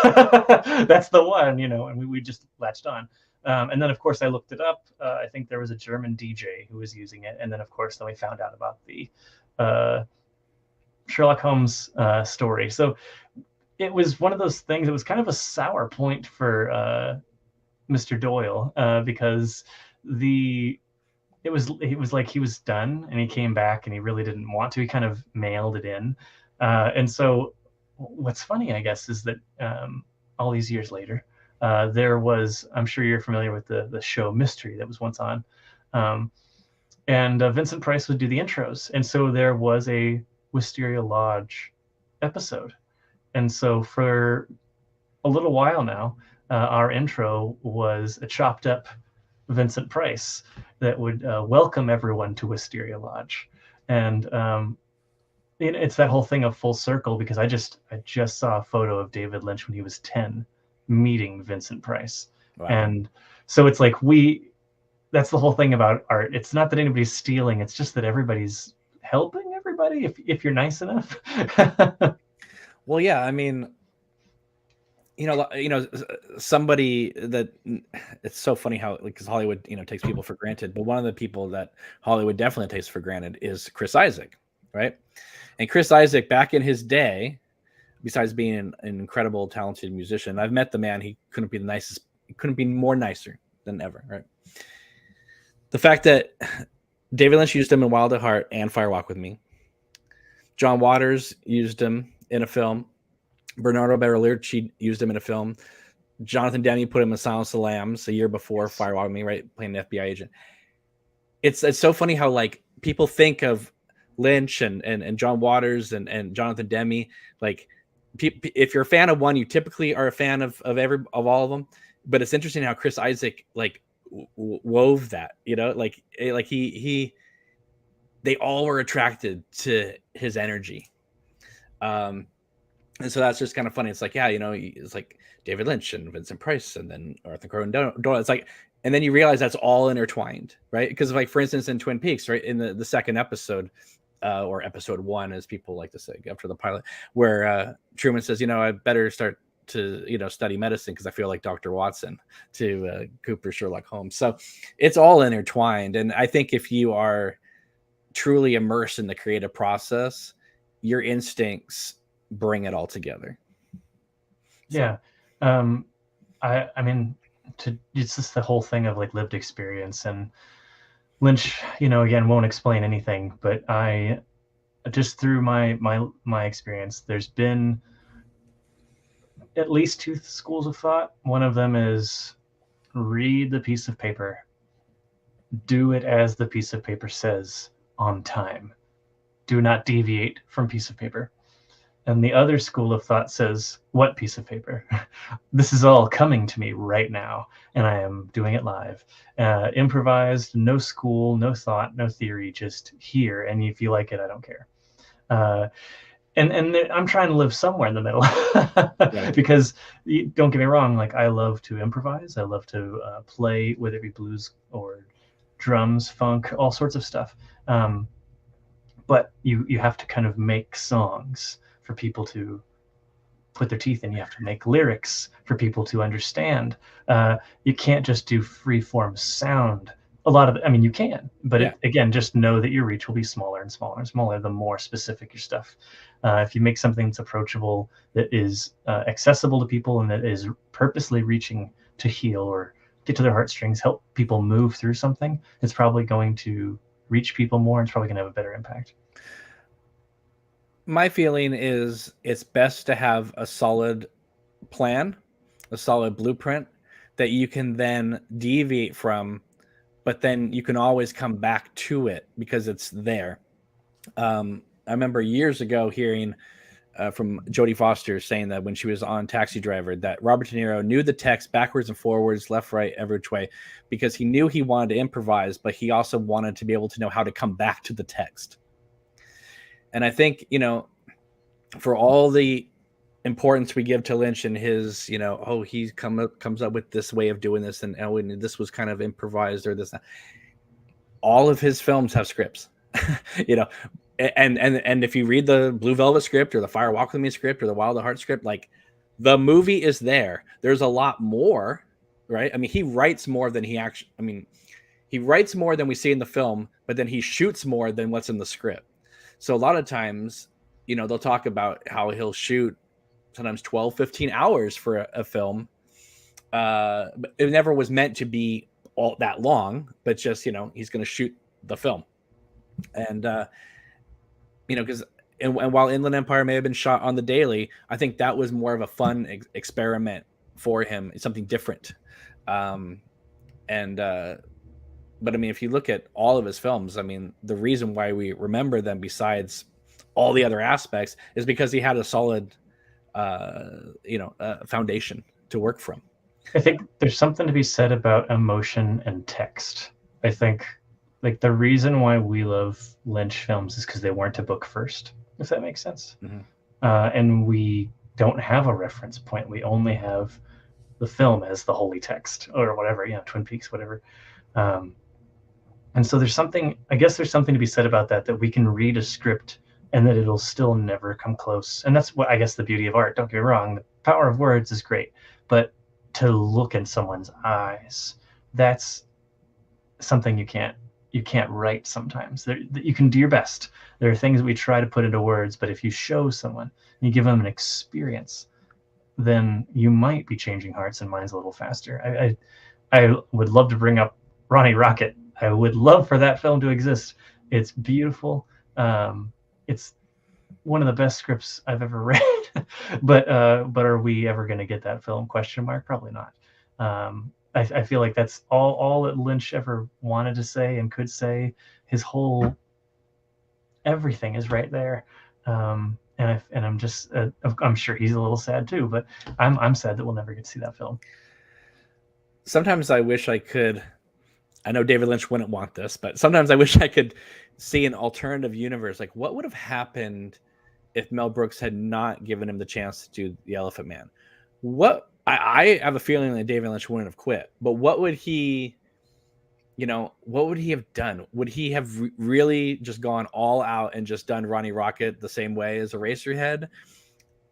that's the one, and we just latched on. And then, of course, I looked it up. I think there was a German DJ who was using it. And then, of course, we found out about the Sherlock Holmes story. So it was one of those things. It was kind of a sour point for Mr. Doyle, because it was like he was done, and he came back and he really didn't want to. He kind of mailed it in. And so what's funny, I guess, is that all these years later, there was, I'm sure you're familiar with the show Mystery that was once on. And Vincent Price would do the intros. And so there was a Wisteria Lodge episode. And so for a little while now, our intro was a chopped up Vincent Price that would welcome everyone to Wisteria Lodge. And it's that whole thing of full circle, because I just saw a photo of David Lynch when he was 10 meeting Vincent Price. Wow. And so it's like, that's the whole thing about art. It's not that anybody's stealing, it's just that everybody's helping everybody if you're nice enough. Well, yeah, I mean, somebody that, it's so funny how, because Hollywood, takes people for granted, but one of the people that Hollywood definitely takes for granted is Chris Isaak, right? And Chris Isaak, back in his day, besides being an incredible, talented musician, I've met the man. He couldn't be the nicest. He couldn't be more nicer than ever, right? The fact that David Lynch used him in Wild at Heart and Fire Walk with Me. John Waters used him in a film. Bernardo Bertolucci used him in a film. Jonathan Demme put him in Silence of the Lambs a year before Fire Walk with Me, right? Playing an FBI agent. It's so funny how, like, people think of Lynch and John Waters and Jonathan Demme, like, if you're a fan of one, you typically are a fan of all of them. But it's interesting how Chris Isaak, like, wove that, they all were attracted to his energy. And so that's just kind of funny. It's like, yeah, it's like David Lynch and Vincent Price and then Arthur Conan Doyle. It's like, and then you realize that's all intertwined, right? Because, like, for instance, in Twin Peaks, right, in the second episode, or episode 1, as people like to say after the pilot, where Truman says, I better start to, study medicine because I feel like Dr. Watson, to Cooper Sherlock Holmes. So it's all intertwined. And I think if you are truly immersed in the creative process, your instincts bring it all together. Yeah. I mean, it's just the whole thing of, like, lived experience. And Lynch, again, won't explain anything, but I just, through my experience, there's been at least 2 schools of thought. One of them is, read the piece of paper, do it as the piece of paper says, on time. Do not deviate from piece of paper. And the other school of thought says, what piece of paper? This is all coming to me right now, and I am doing it live. Improvised, no school, no thought, no theory, just here. And if you like it, I don't care. And I'm trying to live somewhere in the middle. Right. Because don't get me wrong, like I love to improvise. I love to play, whether it be blues or drums, funk, all sorts of stuff. But you have to kind of make songs for people to put their teeth in. You have to make lyrics for people to understand. You can't just do free form sound. A lot of, I mean, you can, but Yeah. again, just know that your reach will be smaller and smaller and smaller the more specific your stuff. If you make something that's approachable, that is accessible to people, and that is purposely reaching to heal or get to their heartstrings, help people move through something, it's probably going to reach people more, and it's probably going to have a better impact. My feeling is it's best to have a solid plan, a solid blueprint that you can then deviate from, but then you can always come back to it because it's there. I remember years ago hearing from Jodie Foster saying that when she was on Taxi Driver, that Robert De Niro knew the text backwards and forwards, left, right, every which way, because he knew he wanted to improvise, but he also wanted to be able to know how to come back to the text. And I think, for all the importance we give to Lynch and his, he comes up with this way of doing this, and this was kind of improvised or this, all of his films have scripts, and if you read the Blue Velvet script or the Fire Walk with Me script or the Wild at Heart script, like the movie is there. There's a lot more, right? I mean, he writes more than he writes more than we see in the film, but then he shoots more than what's in the script. So a lot of times, they'll talk about how he'll shoot sometimes 12, 15 hours for a film. But it never was meant to be all that long, but just, he's going to shoot the film. And, because and while Inland Empire may have been shot on the daily, I think that was more of a fun experiment for him. It's something different. But I mean, if you look at all of his films, I mean, the reason why we remember them, besides all the other aspects, is because he had a solid, foundation to work from. I think there's something to be said about emotion and text. I think, like, the reason why we love Lynch films is because they weren't a book first, if that makes sense. Mm-hmm. And we don't have a reference point. We only have the film as the holy text, or whatever, Twin Peaks, whatever. And so there's something to be said about that we can read a script and that it'll still never come close. And that's what, I guess, the beauty of art. Don't get me wrong, the power of words is great, but to look in someone's eyes, that's something you can't write sometimes. You can do your best. There are things we try to put into words, but if you show someone, you give them an experience, then you might be changing hearts and minds a little faster. I would love to bring up Ronnie Rocket. I would love for that film to exist. It's beautiful. It's one of the best scripts I've ever read. but are we ever going to get that film? Question mark. Probably not. I feel like that's all that Lynch ever wanted to say and could say. His whole everything is right there. And I'm just I'm sure he's a little sad too, but I'm sad that we'll never get to see that film. Sometimes I wish I could. I know David Lynch wouldn't want this, but sometimes I wish I could see an alternative universe. Like, what would have happened if Mel Brooks had not given him the chance to do The Elephant Man? I have a feeling that David Lynch wouldn't have quit, but what would he have done? Would he have really just gone all out and just done Ronnie Rocket the same way as Eraserhead?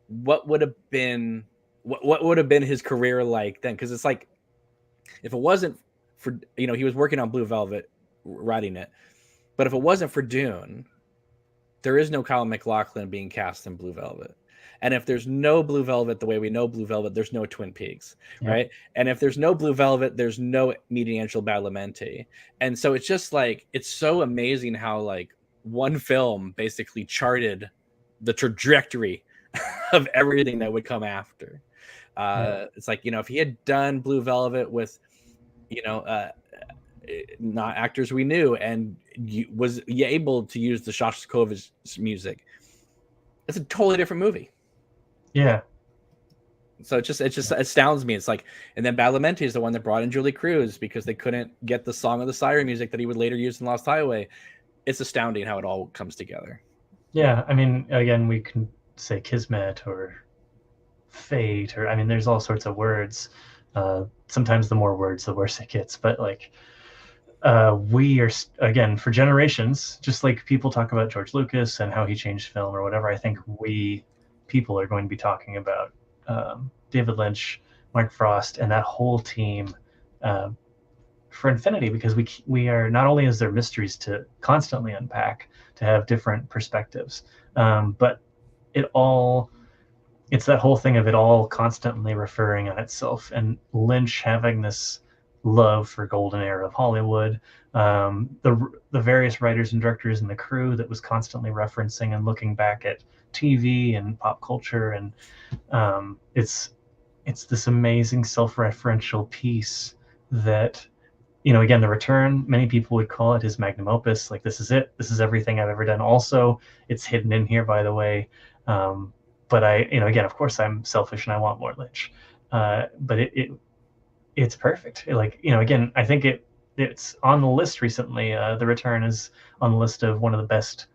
What would have been his career like then? Because it's like, if it wasn't for, he was working on Blue Velvet, writing it, but if it wasn't for Dune, there is no Kyle MacLachlan being cast in Blue Velvet. And if there's no Blue Velvet the way we know Blue Velvet, there's no Twin Peaks, right? And if there's no Blue Velvet, there's no Meeting Angel Badalamenti. And so it's just like, it's so amazing how like one film basically charted the trajectory of everything that would come after. It's like, if he had done Blue Velvet with, not actors we knew, and was able to use the Shostakovich music, it's a totally different movie. Yeah. So it just astounds me. It's like, and then Badalamenti is the one that brought in Julie Cruz because they couldn't get the Song of the Siren music that he would later use in Lost Highway. It's astounding how it all comes together. Yeah, I mean, again, we can say kismet or fate, or I mean, there's all sorts of words. Sometimes the more words, the worse it gets. But like, we are again for generations, just like people talk about George Lucas and how he changed film or whatever. I think we people are going to be talking about David Lynch, Mark Frost, and that whole team for infinity, because we are not only is there mysteries to constantly unpack, to have different perspectives, but it's that whole thing of it all constantly referring on itself, and Lynch having this love for golden era of Hollywood, the various writers and directors and the crew that was constantly referencing and looking back at TV and pop culture, and it's this amazing self-referential piece that, again, The Return, many people would call it his magnum opus. Like, this is it. This is everything I've ever done. Also, it's hidden in here, by the way. But again, of course, I'm selfish and I want more Lynch. But it's perfect. Again, I think it's on the list recently. The Return is on the list of one of the best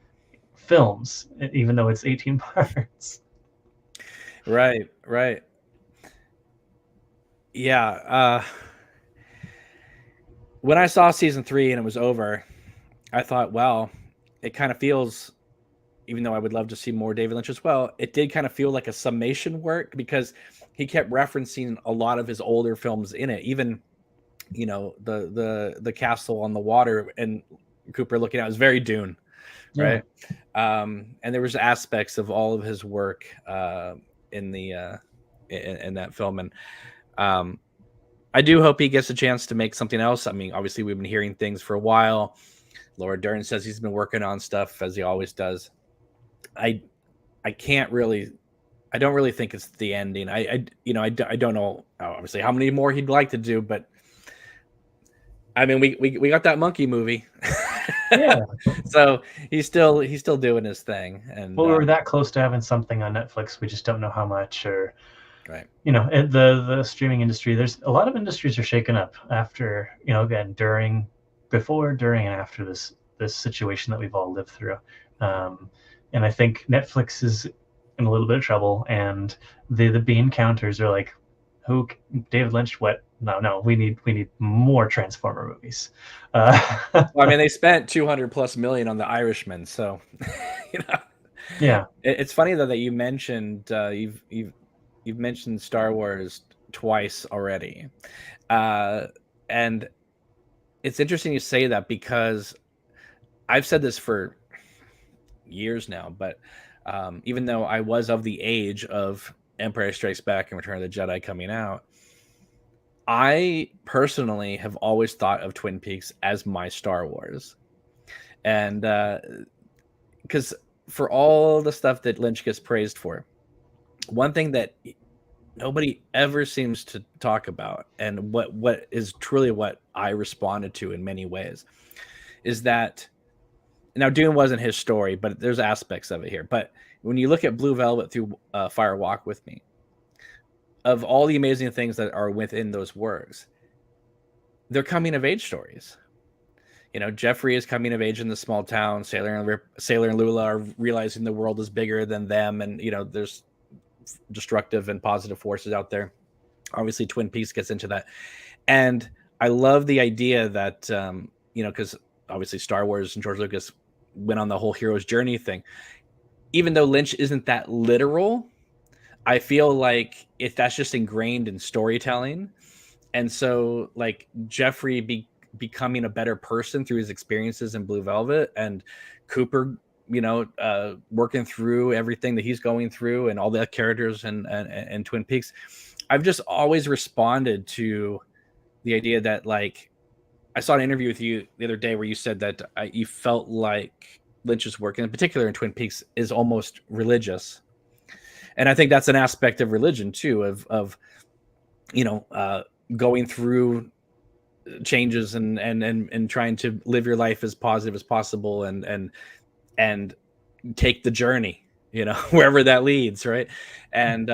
films, even though it's 18 parts. Right. Yeah. When I saw season 3 and it was over, I thought, well, it kind of feels, even though I would love to see more David Lynch as well, it did kind of feel like a summation work because he kept referencing a lot of his older films in it. Even, the castle on the water and Cooper looking out is very Dune, right? Yeah. And there was aspects of all of his work in that film, and I do hope he gets a chance to make something else. I mean, obviously, we've been hearing things for a while. Laura Dern says he's been working on stuff, as he always does. I don't really think it's the ending. I don't know obviously how many more he'd like to do, but I mean, we got that monkey movie. Yeah. So he's still doing his thing. And well, we're that close to having something on Netflix. We just don't know how much, or right. The streaming industry, there's a lot of industries are shaken up after, again, before, during, and after this situation that we've all lived through. And I think Netflix is in a little bit of trouble, and the bean counters are like, who, David Lynch, what? No, we need more Transformer movies. Well, I mean, they spent $200+ million on The Irishman, so Yeah. It's funny though that you mentioned you've mentioned Star Wars twice already, and it's interesting you say that because I've said this for years now, but even though I was of the age of Empire Strikes Back and Return of the Jedi coming out, I personally have always thought of Twin Peaks as my Star Wars. And because for all the stuff that Lynch gets praised for, one thing that nobody ever seems to talk about, and what is truly what I responded to in many ways, is that now Dune wasn't his story, but there's aspects of it here. But when you look at Blue Velvet through Fire Walk with Me, of all the amazing things that are within those works, they're coming of age stories. Jeffrey is coming of age in the small town. Sailor and Lula are realizing the world is bigger than them, and there's destructive and positive forces out there. Obviously, Twin Peaks gets into that, and I love the idea that because obviously Star Wars and George Lucas went on the whole hero's journey thing. Even though Lynch isn't that literal, I feel like if that's just ingrained in storytelling, and so like Jeffrey becoming a better person through his experiences in Blue Velvet, and Cooper, working through everything that he's going through, and all the characters and Twin Peaks, I've just always responded to the idea that, like, I saw an interview with you the other day where you said that you felt like Lynch's work, and in particular in Twin Peaks, is almost religious. And I think that's an aspect of religion too, of going through changes and trying to live your life as positive as possible and take the journey, wherever that leads, right? And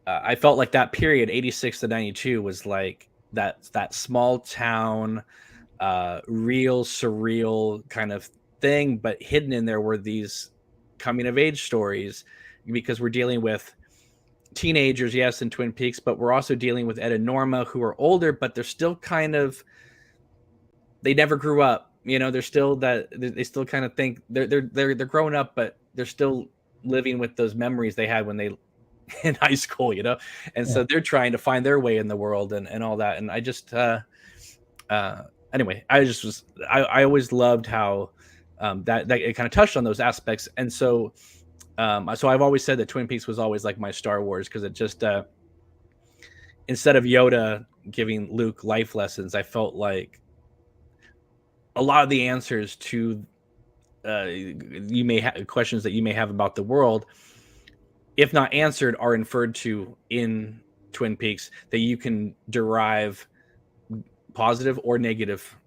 I felt like that period, 86 to 92, was like that small town, real surreal kind of thing, but hidden in there were these coming of age stories, because we're dealing with teenagers, yes, in Twin Peaks, but we're also dealing with Ed and Norma, who are older, but they're still kind of, they never grew up. They're still that, they still kind of think they're growing up, but they're still living with those memories they had when they in high school, and so they're trying to find their way in the world and all that. And I just anyway, I always loved how that it kind of touched on those aspects. And so I've always said that Twin Peaks was always like my Star Wars, because it just instead of Yoda giving Luke life lessons, I felt like a lot of the answers to you may have questions that you may have about the world, if not answered, are inferred to in Twin Peaks, that you can derive positive or negative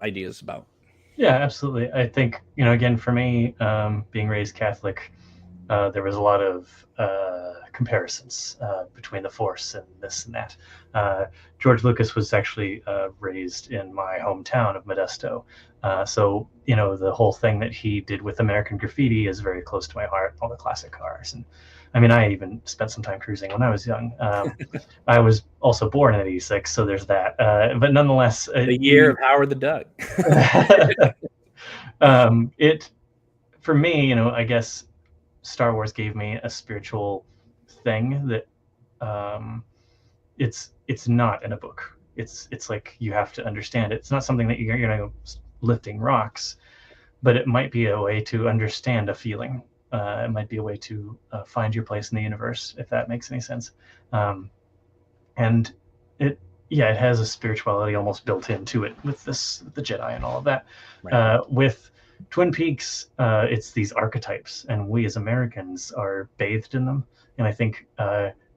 ideas about. Yeah, absolutely. I think, again, for me, being raised Catholic, there was a lot of comparisons between the Force and this and that. George Lucas was actually raised in my hometown of Modesto. So, the whole thing that he did with American Graffiti is very close to my heart, all the classic cars. And I mean, I even spent some time cruising when I was young. I was also born in '86, so there's that. But nonetheless, the year of Howard the Duck. For me, I guess Star Wars gave me a spiritual thing that it's not in a book. It's like you have to understand it. It's not something that you're lifting rocks, but it might be a way to understand a feeling. It might be a way to find your place in the universe, if that makes any sense. And it has a spirituality almost built into it with the Jedi and all of that. Right. With Twin Peaks, it's these archetypes, and we as Americans are bathed in them. And I think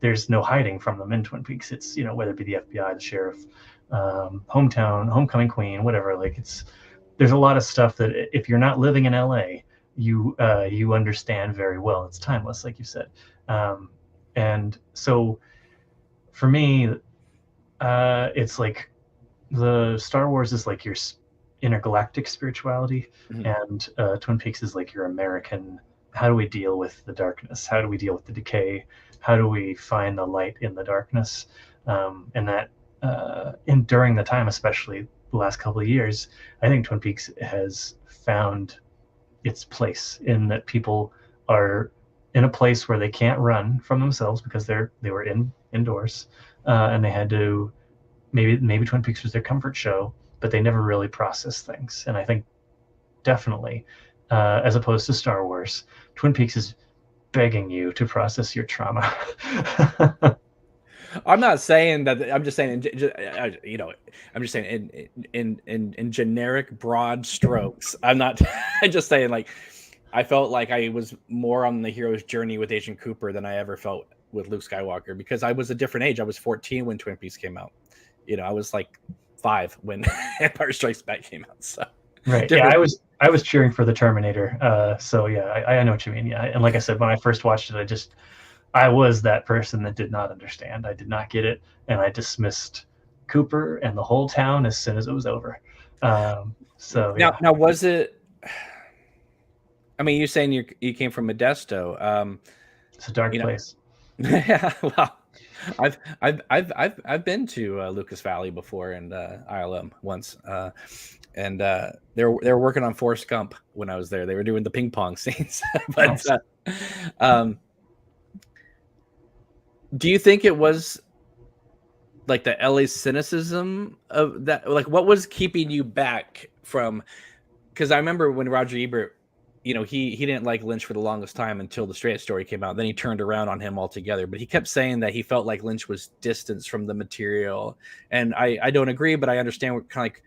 there's no hiding from them in Twin Peaks. It's, whether it be the FBI, the sheriff, hometown, homecoming queen, whatever. Like, there's a lot of stuff that if you're not living in LA, you understand very well. It's timeless, like you said. And so for me, it's like the Star Wars is like your intergalactic spirituality, and Twin Peaks is like your American. How do we deal with the darkness? How do we deal with the decay? How do we find the light in the darkness? And that, during the time, especially the last couple of years, I think Twin Peaks has found its place in that people are in a place where they can't run from themselves because they were indoors, and they had to maybe Twin Peaks was their comfort show, but they never really processed things. And I think definitely, as opposed to Star Wars, Twin Peaks is begging you to process your trauma. I'm not saying that. I'm just saying, I'm just saying in generic broad strokes. I'm not. I'm just saying, like, I felt like I was more on the hero's journey with Agent Cooper than I ever felt with Luke Skywalker, because I was a different age. I was 14 when Twin Peaks came out. I was like 5 when Empire Strikes Back came out. So right, different. Yeah, I was cheering for the Terminator. So yeah, I know what you mean. Yeah, and like I said, when I first watched it, I was that person that did not understand. I did not get it, and I dismissed Cooper and the whole town as soon as it was over. So now was it? I mean, you're saying you came from Modesto. It's a dark place. Yeah, well, I've been to Lucas Valley before, and ILM once, and they're working on Forrest Gump when I was there. They were doing the ping pong scenes, but nice. Do you think it was like the LA cynicism of that? Like, what was keeping you back from? Because I remember when Roger Ebert, he didn't like Lynch for the longest time until The Straight Story came out. Then he turned around on him altogether. But he kept saying that he felt like Lynch was distanced from the material. And I don't agree, but I understand what kind of like,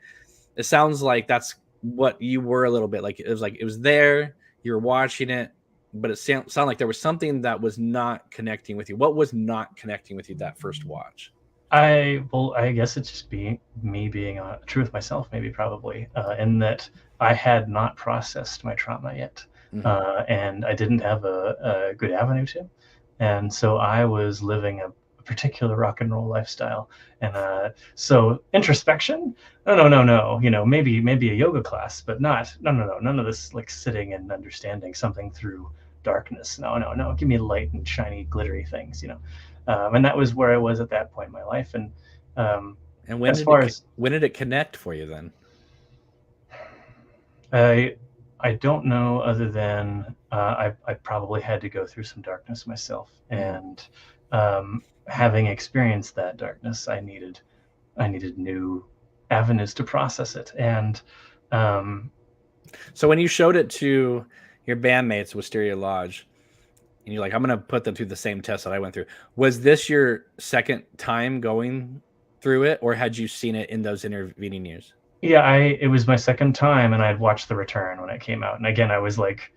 it sounds like that's what you were a little bit. Like it was there, you were watching it, but it sounded like there was something that was not connecting with you. What was not connecting with you that first watch? I guess it's just me being true with myself, maybe, probably, in that I had not processed my trauma yet. and I didn't have a good avenue to. And so I was living a particular rock and roll lifestyle. And so introspection, no, maybe a yoga class, but none of this like sitting and understanding something through darkness. No, give me light and shiny glittery things. And that was where I was at that point in my life. And And when as far as when did it connect for you then? I don't know, other than I probably had to go through some darkness myself, and having experienced that darkness, I needed new avenues to process it. And so when you showed it to your bandmates, Wisteria Lodge, and you're like, I'm going to put them through the same test that I went through. Was this your second time going through it, or had you seen it in those intervening years? Yeah, it was my second time, and I'd watched The Return when it came out, and again I was like,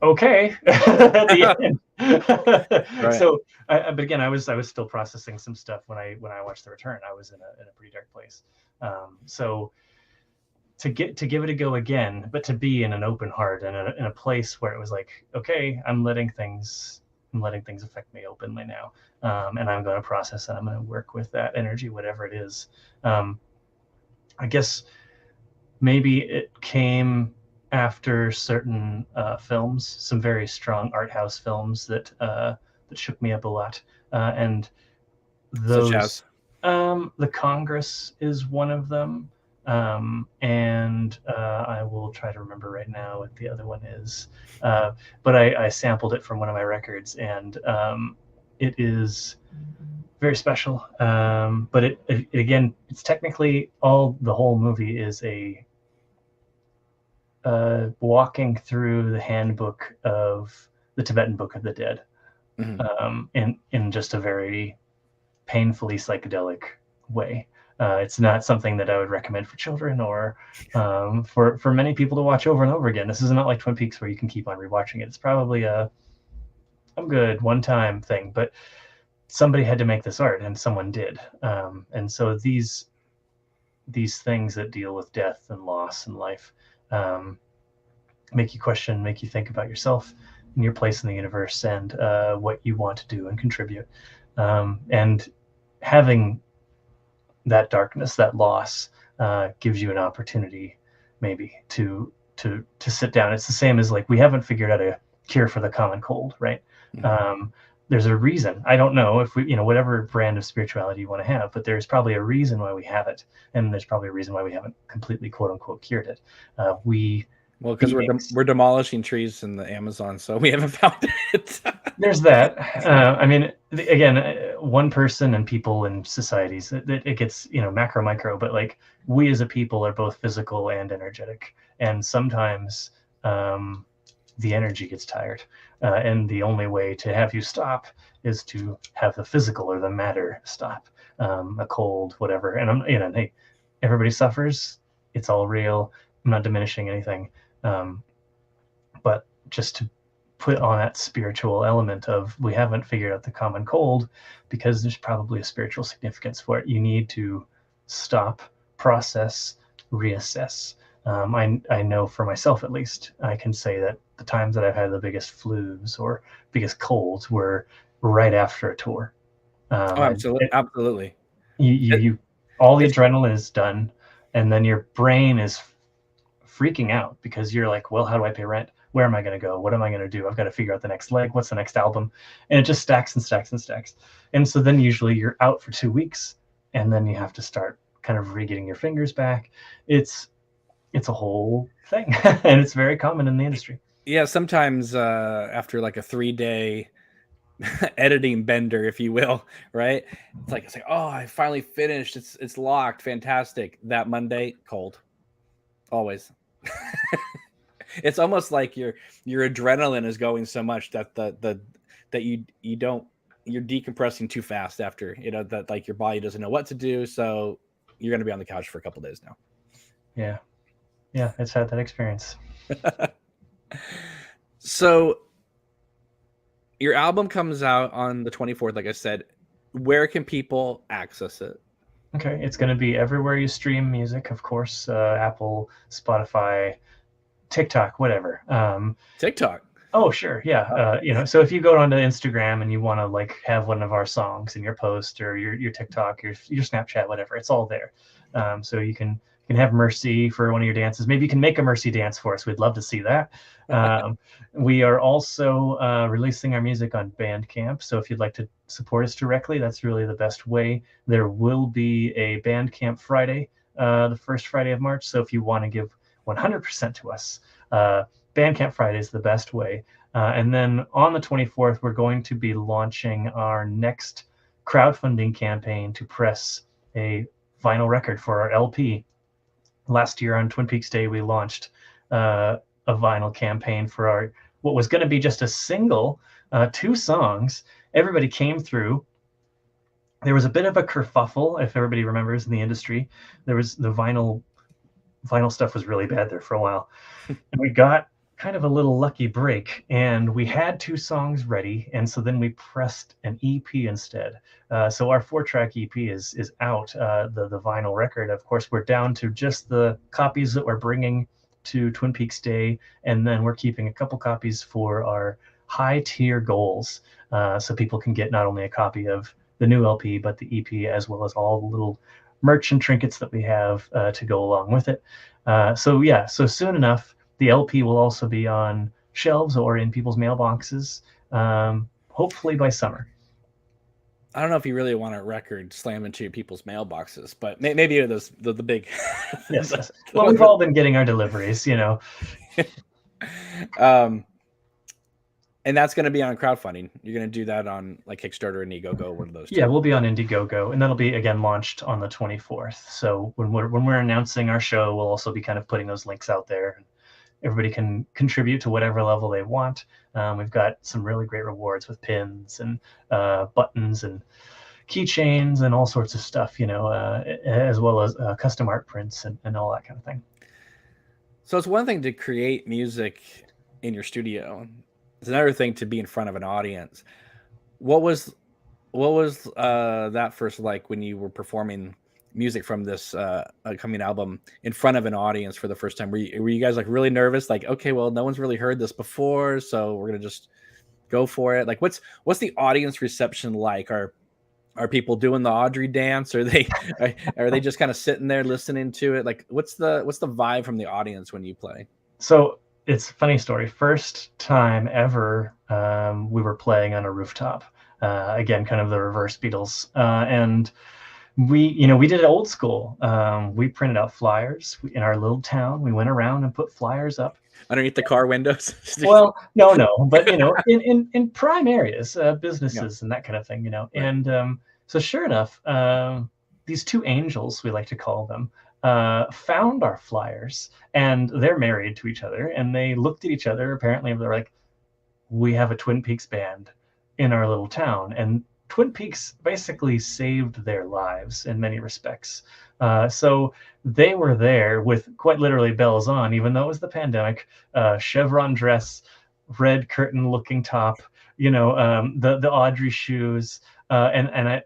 okay, at the end. Right. So, but again, I was still processing some stuff when I watched The Return. I was in a pretty dark place. So to give it a go again, but to be in an open heart and in a place where it was like, okay, I'm letting things affect me openly now, and I'm going to process it. I'm going to work with that energy, whatever it is. I guess maybe it came after certain films, some very strong art house films that shook me up a lot, and those, The Congress is one of them, and I will try to remember right now what the other one is, but I sampled it from one of my records, and it is very special. But it again, it's technically the whole movie is a walking through the handbook of the Tibetan Book of the Dead, in just a very painfully psychedelic way. It's not something that I would recommend for children or for many people to watch over and over again. This is not like Twin Peaks where you can keep on rewatching it. It's probably I'm good one-time thing, but somebody had to make this art, and someone did. And so these things that deal with death and loss and life make you question, make you think about yourself and your place in the universe, and what you want to do and contribute. And having that darkness, that loss, gives you an opportunity maybe to sit down. It's the same as like, we haven't figured out a cure for the common cold, right? There's a reason. I don't know if we, whatever brand of spirituality you want to have, but there's probably a reason why we have it, and there's probably a reason why we haven't completely, quote unquote, cured it. Well, because we're demolishing trees in the Amazon, so we haven't found it. There's that. I mean, again, one person and people in societies, it gets, macro, micro, but like, we as a people are both physical and energetic, and sometimes the energy gets tired, and the only way to have you stop is to have the physical or the matter stop, a cold, whatever. And hey, everybody suffers. It's all real. I'm not diminishing anything, but just to put on that spiritual element of, we haven't figured out the common cold, because there's probably a spiritual significance for it. You need to stop, process, reassess. I know for myself, at least, I can say that the times that I've had the biggest flus or biggest colds were right after a tour. Absolutely. You all the adrenaline is done, and then your brain is freaking out because you're like, well, how do I pay rent? Where am I going to go? What am I going to do? I've got to figure out the next leg. What's the next album? And it just stacks and stacks and stacks. And so then usually you're out for 2 weeks, and then you have to start kind of re-getting your fingers back. It's a whole thing, and it's very common in the industry. Yeah, sometimes after like a 3-day editing bender, if you will, right? It's like, oh, I finally finished. It's locked. Fantastic. That Monday, cold. Always. It's almost like your adrenaline is going so much that that you're decompressing too fast after, that like your body doesn't know what to do. So you're going to be on the couch for a couple of days now. Yeah, it's had that experience. So your album comes out on the 24th, like I said. Where can people access it? Okay, it's going to be everywhere you stream music, of course. Apple, Spotify, TikTok, whatever. TikTok. Oh, sure. Yeah. So if you go onto Instagram and you want to like have one of our songs in your post or your TikTok, your Snapchat, whatever, it's all there. So you can have Mercy for one of your dances. Maybe you can make a Mercy dance for us. We'd love to see that. We are also releasing our music on Bandcamp. So if you'd like to support us directly, that's really the best way. There will be a Bandcamp Friday, the first Friday of March. So if you want to give 100% to us, Bandcamp Friday is the best way. And then on the 24th, we're going to be launching our next crowdfunding campaign to press a vinyl record for our LP. Last year on Twin Peaks Day, we launched a vinyl campaign for our what was going to be just a single, 2 songs. Everybody came through. There was a bit of a kerfuffle, if everybody remembers, in the industry. There was the vinyl stuff was really bad there for a while. And we got kind of a little lucky break, and we had 2 songs ready, and so then we pressed an EP instead. So our 4-track EP is out. The vinyl record, of course, we're down to just the copies that we're bringing to Twin Peaks Day, and then we're keeping a couple copies for our high tier goals, so people can get not only a copy of the new LP but the EP, as well as all the little merch and trinkets that we have to go along with it. So soon enough, the LP will also be on shelves or in people's mailboxes, hopefully by summer. I don't know if you really want a record slammed into people's mailboxes, but maybe the big. Yes. Well, we've all been getting our deliveries, And that's going to be on crowdfunding. You're going to do that on like Kickstarter or Indiegogo, one of those two. Yeah, we'll be on Indiegogo, and that'll be again launched on the 24th. So when we're announcing our show, we'll also be kind of putting those links out there. Everybody can contribute to whatever level they want. We've got some really great rewards with pins and buttons and keychains and all sorts of stuff, as well as custom art prints and all that kind of thing. So it's one thing to create music in your studio. It's another thing to be in front of an audience. What was that first like when you were performing music from this upcoming album in front of an audience for the first time? Were you guys like really nervous? Like, okay, well, no one's really heard this before, so we're gonna just go for it. Like, what's the audience reception like? Are people doing the Audrey dance? Or are they just kind of sitting there listening to it? Like, what's the vibe from the audience when you play? So it's a funny story. First time ever, we were playing on a rooftop. Again, kind of the reverse Beatles, and we did it old school. We printed out flyers in our little town. We went around and put flyers up underneath the car windows. Well, no, but in prime areas, businesses and that kind of thing, Right. And so sure enough, these 2 angels, we like to call them, found our flyers, and they're married to each other, and they looked at each other. Apparently, they're like, "We have a Twin Peaks band in our little town," and Twin Peaks basically saved their lives in many respects. So they were there with quite literally bells on, even though it was the pandemic, chevron dress, red curtain looking top, the Audrey shoes, and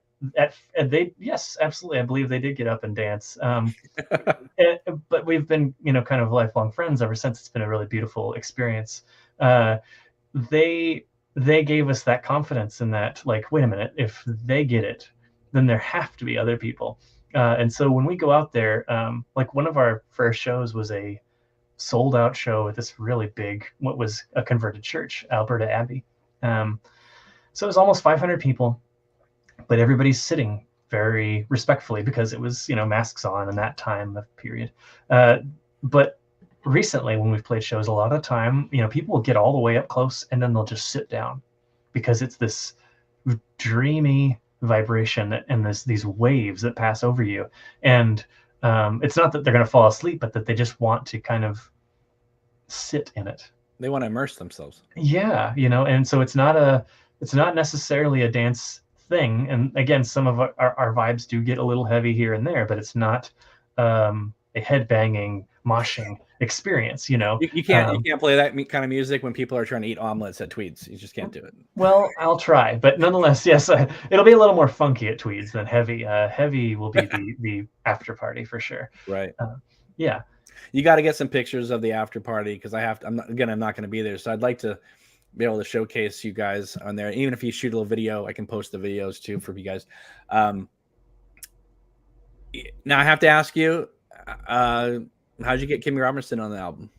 they, yes, absolutely, I believe they did get up and dance. But we've been, kind of lifelong friends ever since. It's been a really beautiful experience. They gave us that confidence in that, like, wait a minute, if they get it, then there have to be other people. And so when we go out there, like one of our first shows was a sold out show at this really big, what was a converted church, Alberta Abbey. So it was almost 500 people, but everybody's sitting very respectfully because it was, masks on in that time of period. But recently, when we've played shows, a lot of the time, people will get all the way up close and then they'll just sit down because it's this dreamy vibration and these waves that pass over you. And it's not that they're going to fall asleep, but that they just want to kind of sit in it. They want to immerse themselves. Yeah, and so it's not necessarily a dance thing. And again, some of our vibes do get a little heavy here and there, but it's not a headbanging, moshing experience. You can't play that kind of music when people are trying to eat omelets at Tweeds. You just can't do it. Well, I'll try, but nonetheless, yes, it'll be a little more funky at Tweeds than heavy. Heavy will be the after party for sure. Right. Yeah. You got to get some pictures of the after party because I'm not going to be there. So I'd like to be able to showcase you guys on there. Even if you shoot a little video, I can post the videos too for you guys. Now I have to ask you, how'd you get Kimmy Robertson on the album?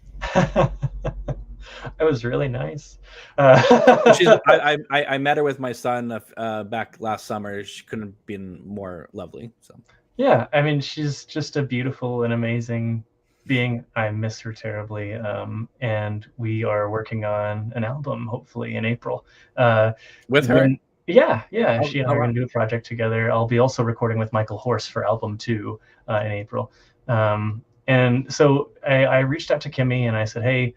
It was really nice. I met her with my son back last summer. She couldn't have been more lovely. So yeah, I mean, she's just a beautiful and amazing being. I miss her terribly. And we are working on an album, hopefully in April. with her? Yeah, Oh, she and I are going to do a project together. I'll be also recording with Michael Horse for album 2 in April. And so I reached out to Kimmy and I said, hey,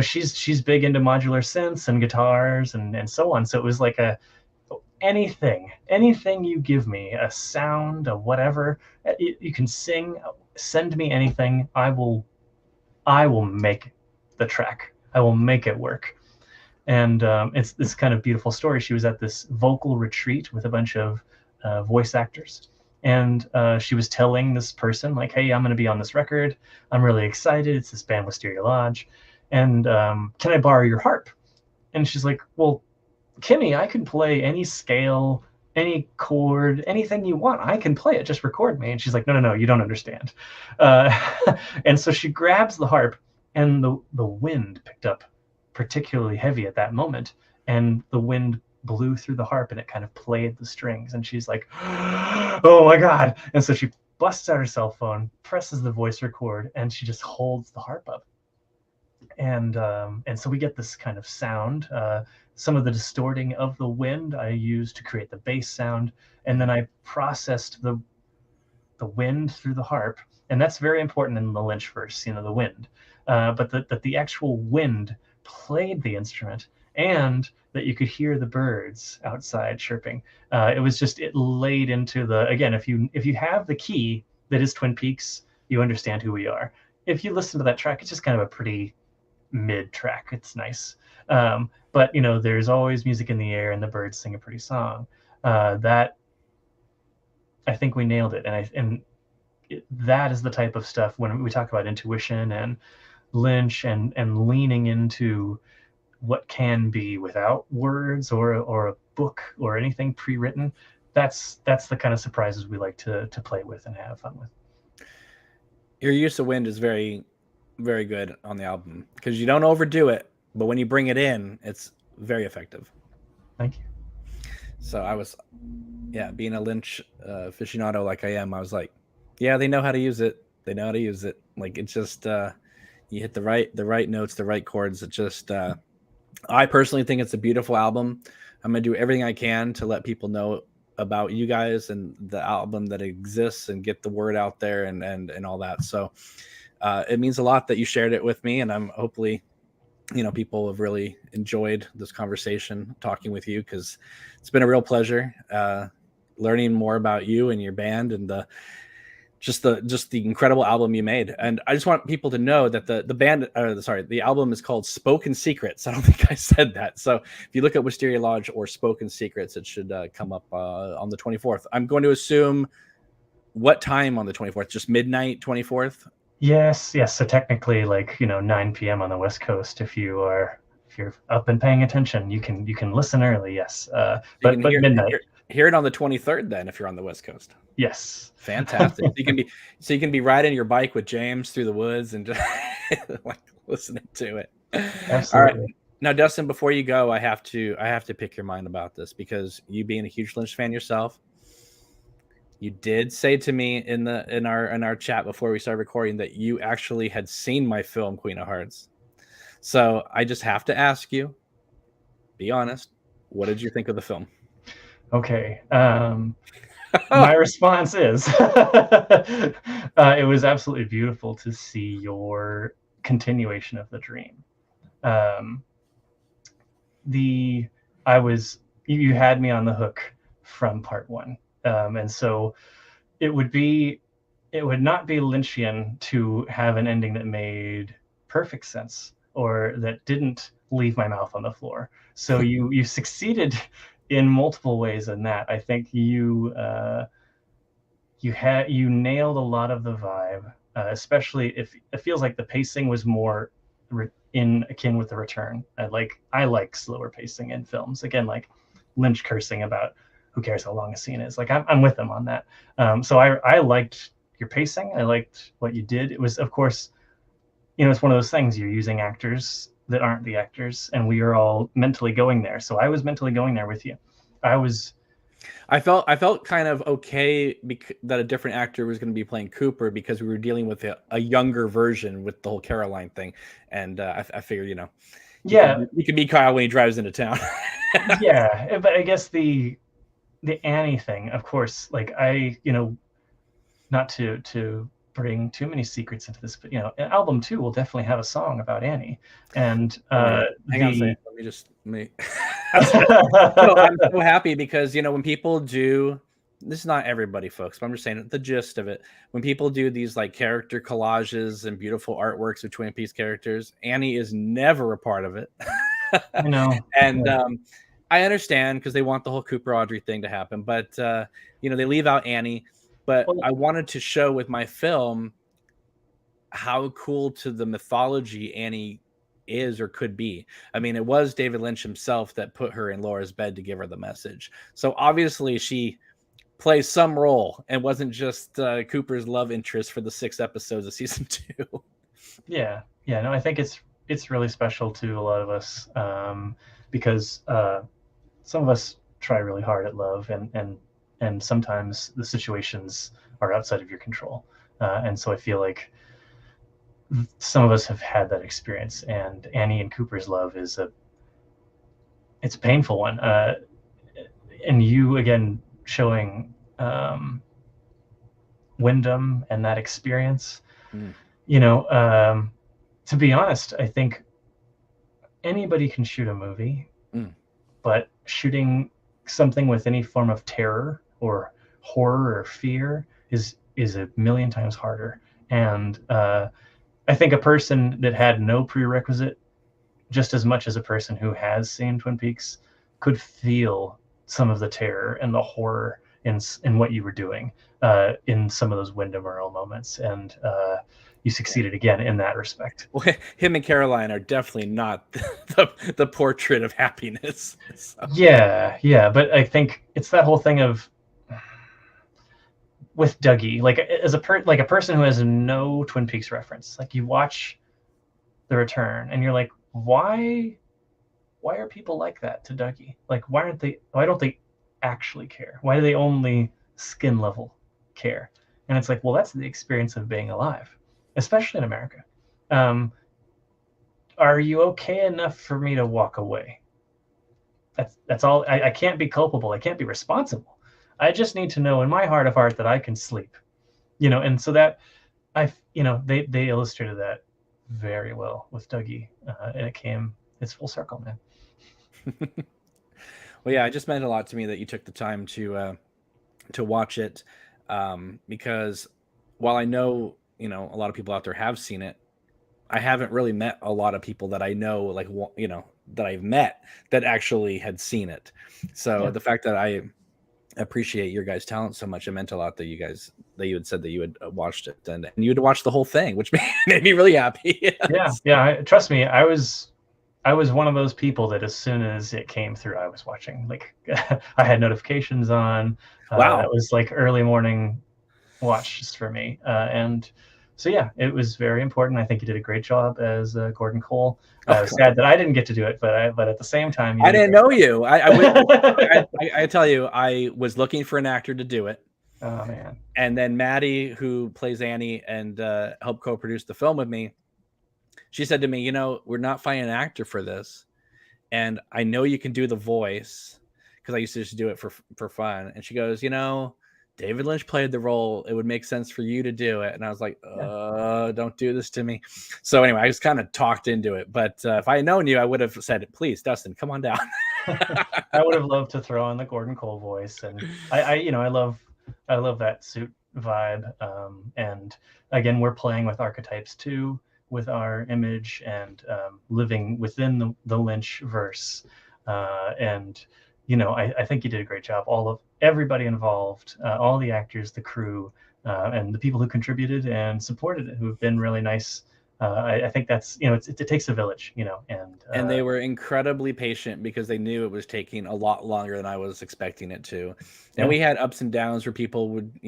she's big into modular synths and guitars and so on. So it was like anything you give me, a sound, a whatever, you can sing, send me anything. I will make the track. I will make it work. And it's this kind of beautiful story. She was at this vocal retreat with a bunch of voice actors. And she was telling this person, like, hey, I'm going to be on this record. I'm really excited. It's this band, Wisteria Lodge. And can I borrow your harp? And she's like, well, Kimmy, I can play any scale, any chord, anything you want. I can play it. Just record me. And she's like, no, you don't understand. And so she grabs the harp, and the wind picked up particularly heavy at that moment, and the wind blew through the harp and it kind of played the strings, and she's like, oh my god. And so she busts out her cell phone, presses the voice record, and she just holds the harp up, and so we get this kind of sound. Some of the distorting of the wind I used to create the bass sound, and then I processed the wind through the harp, and that's very important in the Lynch verse, the wind, but that the actual wind played the instrument, and that you could hear the birds outside chirping. It was just, it laid into the, again, if you have the key that is Twin Peaks, you understand who we are. If you listen to that track, it's just kind of a pretty mid track. It's nice. But there's always music in the air and the birds sing a pretty song. That, I think we nailed it. That is the type of stuff when we talk about intuition and Lynch and leaning into what can be without words or a book or anything pre-written. That's the kind of surprises we like to play with and have fun with. Your use of wind is very, very good on the album because you don't overdo it, but when you bring it in, it's very effective. Thank you. So I was, being a Lynch aficionado like I am, I was like, yeah, they know how to use it. They know how to use it. Like, it's just you hit the right notes, the right chords. It just I personally think it's a beautiful album. I'm gonna do everything I can to let people know about you guys and the album that exists and get the word out there and all that. So it means a lot that you shared it with me, and I'm hopefully people have really enjoyed this conversation talking with you, because it's been a real pleasure learning more about you and your band and the incredible album you made. And I just want people to know that the album is called Spoken Secrets. I don't think I said that. So if you look at Wisteria Lodge or Spoken Secrets, it should come up on the 24th. I'm going to assume, what time on the 24th? Just midnight 24th? Yes. So technically, 9 p.m. on the West Coast. If you're up and paying attention, you can listen early. Yes. But midnight. Hear it on the 23rd then, if you're on the West Coast. Yes. Fantastic. You can be riding your bike with James through the woods and just listening to it. Absolutely. All right. Now, Dustin, before you go, I have to pick your mind about this, because you being a huge Lynch fan yourself, you did say to me in our chat before we started recording that you actually had seen my film Queen of Hearts. So I just have to ask you, be honest, what did you think of the film? Okay. My response is it was absolutely beautiful to see your continuation of the dream. You had me on the hook from part 1. And so it would not be Lynchian to have an ending that made perfect sense or that didn't leave my mouth on the floor. So you succeeded in multiple ways in that. I think you nailed a lot of the vibe. especially if it feels like the pacing was more in akin with The Return. I like slower pacing in films. Again, like Lynch cursing about who cares how long a scene is. Like I'm with them on that. So I liked your pacing. I liked what you did. It was, of course, it's one of those things. You're using actors that aren't the actors, and we are all mentally going there. So I was mentally going there with you. I felt kind of okay that a different actor was going to be playing Cooper, because we were dealing with a younger version with the whole Caroline thing, and I figured, you can be Kyle when he drives into town. Yeah, but I guess the Annie thing, of course, like not to bring too many secrets into this, but album 2 will definitely have a song about Annie, and hang on a second. I'm so happy because when people do this, is not everybody, folks, but I'm just saying the gist of it. When people do these like character collages and beautiful artworks of Twin Peaks characters, Annie is never a part of it. And I understand, because they want the whole Cooper Audrey thing to happen, but they leave out Annie. But I wanted to show with my film how cool to the mythology Annie is or could be. I mean, it was David Lynch himself that put her in Laura's bed to give her the message. So obviously she plays some role and wasn't just Cooper's love interest for the 6 episodes of season 2. Yeah. No, I think it's really special to a lot of us, because some of us try really hard at love, and sometimes the situations are outside of your control. And so I feel like some of us have had that experience, and Annie and Cooper's love it's a painful one. And you, again, showing Wyndham and that experience, to be honest, I think anybody can shoot a movie, but shooting something with any form of terror or horror or fear is a million times harder. And I think a person that had no prerequisite, just as much as a person who has seen Twin Peaks, could feel some of the terror and the horror in what you were doing in some of those Wyndham Earl moments. And you succeeded again in that respect. Well, him and Caroline are definitely not the portrait of happiness. So. Yeah, but I think it's that whole thing of, with Dougie, like as a person who has no Twin Peaks reference, like you watch The Return and you're like, why are people like that to Dougie? Like, why don't they actually care? Why do they only skin level care? And it's like, well, that's the experience of being alive, especially in America. Are you okay enough for me to walk away? That's all. I can't be culpable. I can't be responsible. I just need to know in my heart of heart that I can sleep, and so that they illustrated that very well with Dougie, and it's full circle, man. Well, yeah, it just meant a lot to me that you took the time to watch it, because while I know, a lot of people out there have seen it, I haven't really met a lot of people that I know, like, that I've met that actually had seen it. So the fact that I appreciate your guys' talent so much, it meant a lot that you had said that you had watched it and you had watched the whole thing, which made me really happy. Yeah. Trust me, I was one of those people that as soon as it came through, I was watching. Like, I had notifications on. Wow. It was like early morning watch just for me. And so, yeah, it was very important. I think you did a great job as Gordon Cole. I was sad that I didn't get to do it, but at the same time, I didn't know you. I tell you, I was looking for an actor to do it. Oh, man. And then Maddie, who plays Annie and helped co-produce the film with me, she said to me, we're not finding an actor for this. And I know you can do the voice, because I used to just do it for fun. And she goes, David Lynch played the role. It would make sense for you to do it. And I was like, don't do this to me. So anyway, I just kind of talked into it. But if I had known you, I would have said, please, Dustin, come on down. I would have loved to throw on the Gordon Cole voice. And I love that suit vibe. And again, we're playing with archetypes too, with our image, and living within the Lynch verse. And I think you did a great job. Everybody involved, all the actors, the crew, and the people who contributed and supported it, who have been really nice. I think that's, it takes a village, and they were incredibly patient because they knew it was taking a lot longer than I was expecting it to. And we had ups and downs where people would,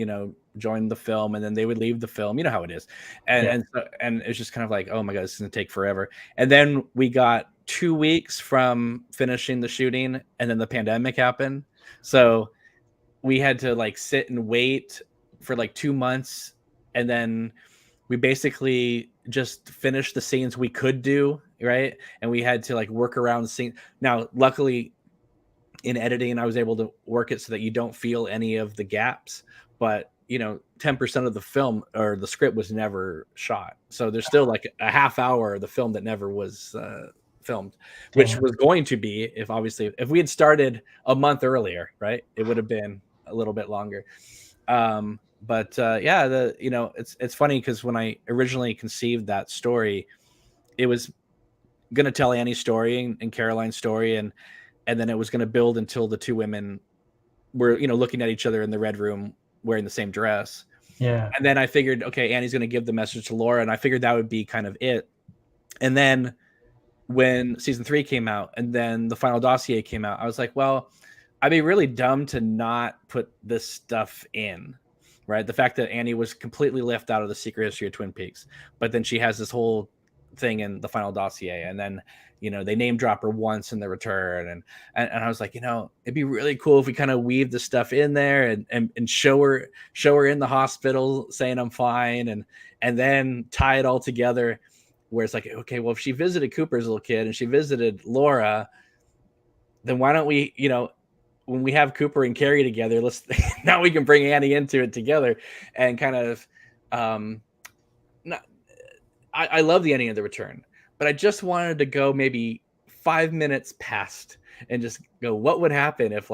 join the film and then they would leave the film. You know how it is. And it's just kind of like, oh my God, this is going to take forever. And then we got 2 weeks from finishing the shooting and then the pandemic happened. So we had to like sit and wait for like 2 months. And then we basically just finished the scenes we could do, right? And we had to like work around the scene. Now, luckily, in editing, I was able to work it so that you don't feel any of the gaps. But 10% of the film or the script was never shot, so there's still like a half hour of the film that never was filmed, which was going to be if we had started a month earlier, right? It would have been a little bit longer. But it's funny because when I originally conceived that story, it was going to tell Annie's story and Caroline's story, and then it was going to build until the two women were looking at each other in the red room wearing the same dress. Yeah. And then I figured, okay, Annie's going to give the message to Laura, and I figured that would be kind of it. And then when season 3 came out and then the final dossier came out, I was like, well, I'd be really dumb to not put this stuff in. Right. The fact that Annie was completely left out of the secret history of Twin Peaks, but then she has this whole thing in the final dossier, and then they name drop her once in the return, and I was like, it'd be really cool if we kind of weave the stuff in there and show her in the hospital saying I'm fine, and then tie it all together where it's like, okay, well, if she visited Cooper as a little kid and she visited Laura, then why don't we when we have Cooper and Carrie together, now we can bring Annie into it together and kind of, I love the ending of The Return, but I just wanted to go maybe 5 minutes past and just go, what would happen if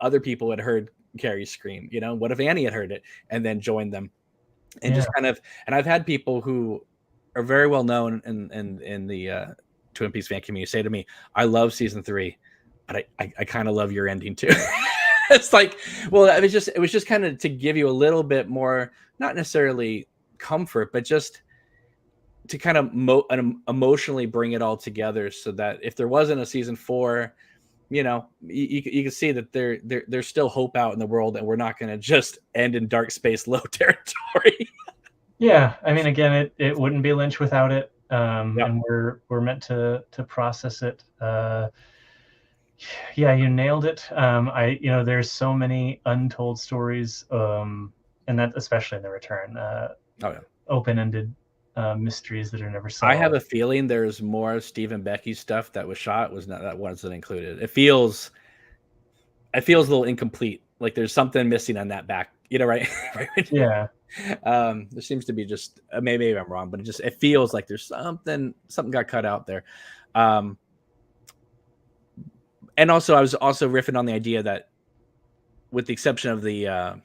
other people had heard Carrie scream, what if Annie had heard it and then joined them, and just kind of, and I've had people who are very well known in the Twin Peaks fan community say to me, I love season 3. But I kind of love your ending too. It's like, well, it was just kind of to give you a little bit more, not necessarily comfort, but just to kind of emotionally bring it all together, so that if there wasn't a season 4, you can see that there's still hope out in the world, and we're not going to just end in dark space low territory. Yeah, I mean, again, it wouldn't be Lynch without it, and we're meant to process it. Yeah, you nailed it. There's so many untold stories, and that especially in The Return, open-ended mysteries that are never solved. I have a feeling there's more Steve and Becky stuff that was shot that wasn't included. It feels a little incomplete. Like there's something missing on that back, right? Yeah. There seems to be just maybe I'm wrong, but it feels like there's something got cut out there. And also, I was also riffing on the idea that, with the exception of the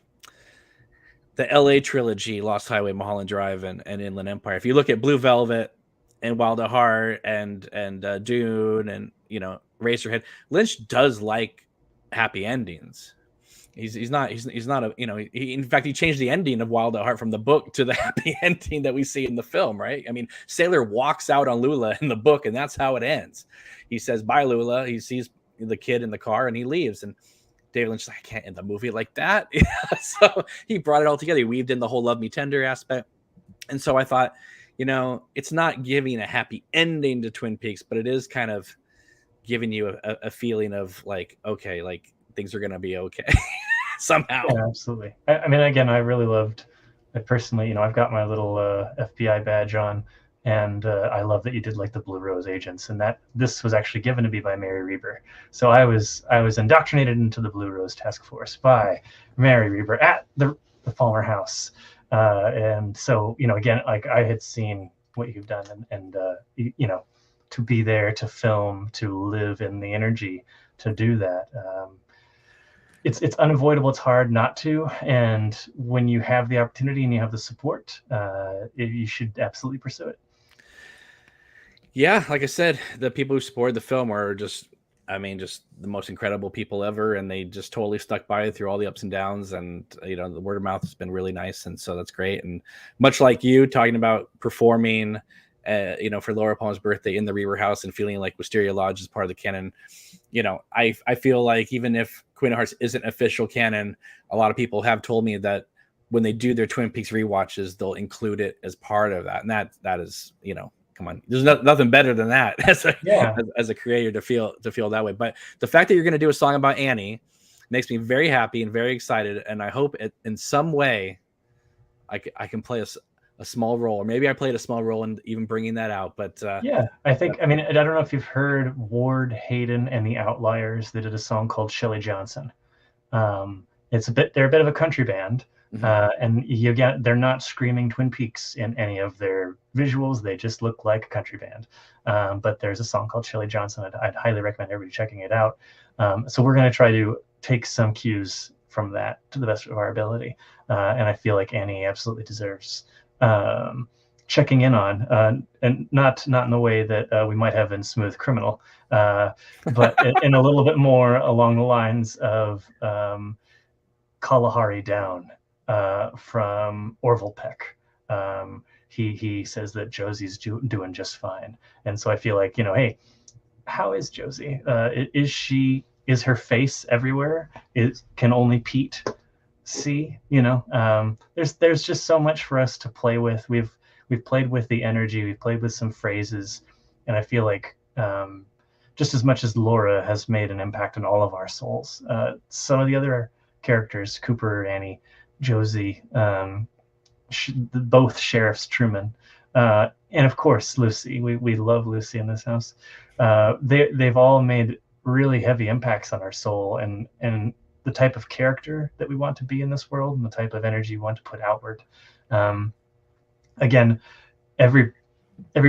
LA trilogy, Lost Highway, Mulholland Drive, and Inland Empire, if you look at Blue Velvet and Wild at Heart and Dune and Eraserhead, Lynch does like happy endings. He's not a in fact he changed the ending of Wild at Heart from the book to the happy ending that we see in the film, right? I mean, Sailor walks out on Lula in the book, and that's how it ends. He says bye, Lula. He sees the kid in the car and he leaves, and David Lynch is like, I can't end the movie like that. So he brought it all together. He weaved in the whole love me tender aspect. And so I thought, it's not giving a happy ending to Twin Peaks, but it is kind of giving you a feeling of like, okay, like things are going to be okay somehow. Yeah, absolutely. I mean, again, I really loved it personally. I've got my little FBI badge on, and I love that you did like the Blue Rose Agents, and that this was actually given to me by Mary Reber. So I was indoctrinated into the Blue Rose Task Force by Mary Reber at the Palmer House. And so, again, like I had seen what you've done, and to be there, to film, to live in the energy, to do that. It's unavoidable. It's hard not to. And when you have the opportunity and you have the support, you should absolutely pursue it. Yeah, like I said, the people who supported the film are just I mean, just the most incredible people ever, and they just totally stuck by through all the ups and downs. And the word of mouth has been really nice, and so that's great. And much like you talking about performing, for Laura Palmer's birthday in the Reaver House and feeling like Wisteria Lodge is part of the canon. I feel like even if Queen of Hearts isn't official canon, a lot of people have told me that when they do their Twin Peaks rewatches, they'll include it as part of that, and that is, come on, there's nothing better than that as a creator to feel that way. But the fact that you're going to do a song about Annie makes me very happy and very excited, and I hope in some way I can play a small role, or maybe I played a small role in even bringing that out. But I think, I mean, I don't know if you've heard Ward Hayden and the Outliers. They did a song called Shelley Johnson. They're a bit of a country band. And they're not screaming Twin Peaks in any of their visuals. They just look like a country band. But there's a song called Shelley Johnson. I'd highly recommend everybody checking it out. So we're going to try to take some cues from that to the best of our ability. And I feel like Annie absolutely deserves checking in on, and not in the way that we might have in Smooth Criminal, but in a little bit more along the lines of Kalahari Down. From Orville Peck. He says that Josie's doing just fine. And so I feel like, hey, how is Josie? Is her face everywhere? Can only Pete see? There's just so much for us to play with. We've played with the energy, we've played with some phrases, and I feel like just as much as Laura has made an impact on all of our souls, some of the other characters, Cooper, Annie, Josie, both Sheriffs Truman, and of course Lucy. We love Lucy in this house. They've all made really heavy impacts on our soul and the type of character that we want to be in this world and the type of energy we want to put outward. Again, every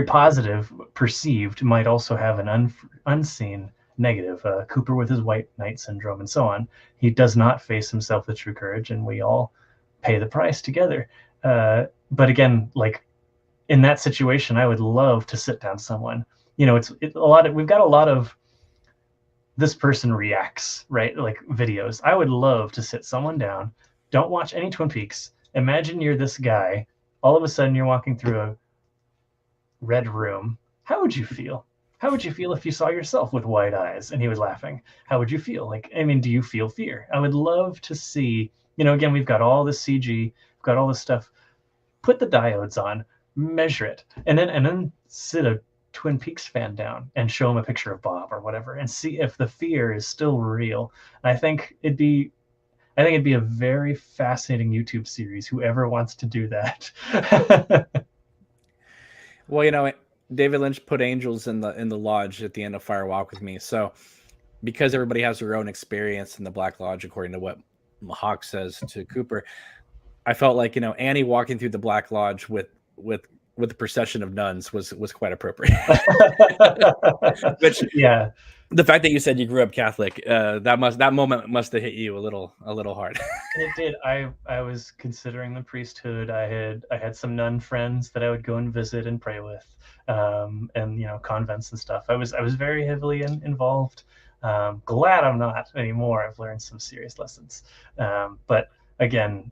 positive perceived might also have an unseen negative. Cooper with his white knight syndrome and so on. He does not face himself with true courage, and we all pay the price together. But again, like in that situation, I would love to sit down someone. We've got a lot of this person reacts, right? Like videos. I would love to sit someone down. Don't watch any Twin Peaks. Imagine you're this guy. All of a sudden, you're walking through a red room. How would you feel? How would you feel if you saw yourself with wide eyes and he was laughing? How would you feel? Do you feel fear? I would love to see, again, we've got all this CG, we've got all this stuff. Put the diodes on, measure it, and then sit a Twin Peaks fan down and show him a picture of Bob or whatever and see if the fear is still real. I think it'd be a very fascinating YouTube series, whoever wants to do that. Well, David Lynch put angels in the lodge at the end of Fire Walk with Me. So because everybody has their own experience in the Black Lodge, according to what Hawk says to Cooper, I felt like, Annie walking through the Black Lodge with the procession of nuns was quite appropriate. Which, yeah, the fact that you said you grew up Catholic, that moment must have hit you a little hard. It did. I was considering the priesthood. I had some nun friends that I would go and visit and pray with, and convents and stuff. I was very heavily involved. Glad I'm not anymore. I've learned some serious lessons. But again,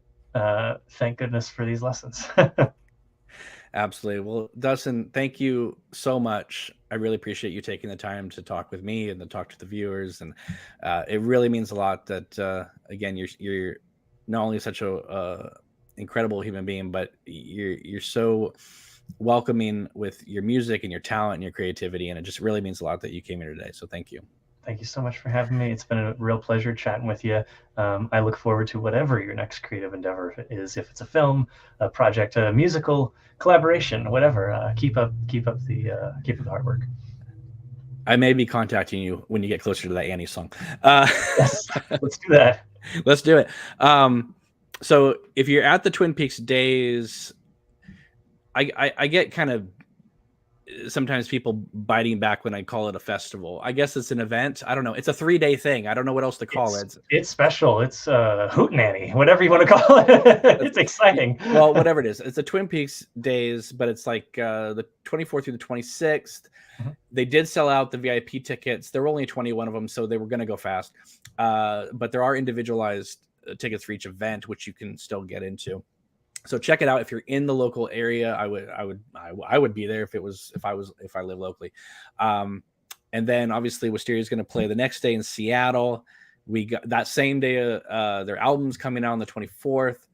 thank goodness for these lessons. Absolutely. Well, Dustin, thank you so much. I really appreciate you taking the time to talk with me and to talk to the viewers. And it really means a lot that, again, you're not only such a incredible human being, but you're so welcoming with your music and your talent and your creativity. And it just really means a lot that you came here today. So thank you. Thank you so much for having me. It's been a real pleasure chatting with you. I look forward to whatever your next creative endeavor is. If it's a film, a project, a musical, collaboration, whatever. Keep up the hard work. I may be contacting you when you get closer to that Annie song. Yes, let's do that. Let's do it. So if you're at the Twin Peaks days, I get kind of sometimes people biting back when I call it a festival. I guess it's an event. I don't know. It's a 3-day thing. I don't know what else to call it. It's special. It's hootenanny, whatever you want to call it. It's exciting. Well, whatever it is. It's the Twin Peaks days, but it's like the 24th through the 26th. Mm-hmm. They did sell out the VIP tickets. There were only 21 of them, so they were going to go fast. But there are individualized tickets for each event, which you can still get into. So check it out if you're in the local area. I would be there if I live locally. And then obviously Wisteria is going to play the next day in Seattle. We got that same day. Their album's coming out on the 24th.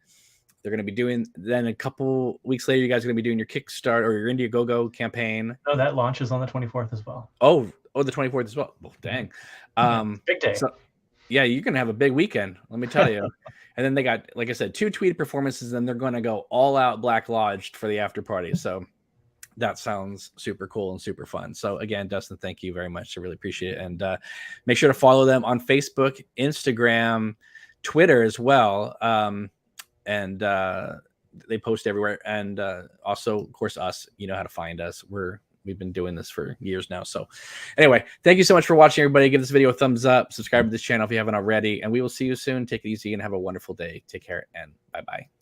They're going to be doing, then a couple weeks later, you guys are going to be doing your Kickstarter or your Indiegogo campaign. No, that launches on the 24th as well. Oh, the 24th as well. Oh, dang. Big day. So, yeah, you're going to have a big weekend, let me tell you. And then they got, like I said, 2 tweeted performances, and they're going to go all out Black Lodged for the after party. So that sounds super cool and super fun. So again, Dustin, thank you very much. I really appreciate it. And make sure to follow them on Facebook, Instagram, Twitter as well. And they post everywhere. And also, of course, us, you know how to find us. We've been doing this for years now. So anyway, thank you so much for watching, everybody. Give this video a thumbs up, subscribe to this channel if you haven't already, and we will see you soon. Take it easy and have a wonderful day. Take care and bye-bye.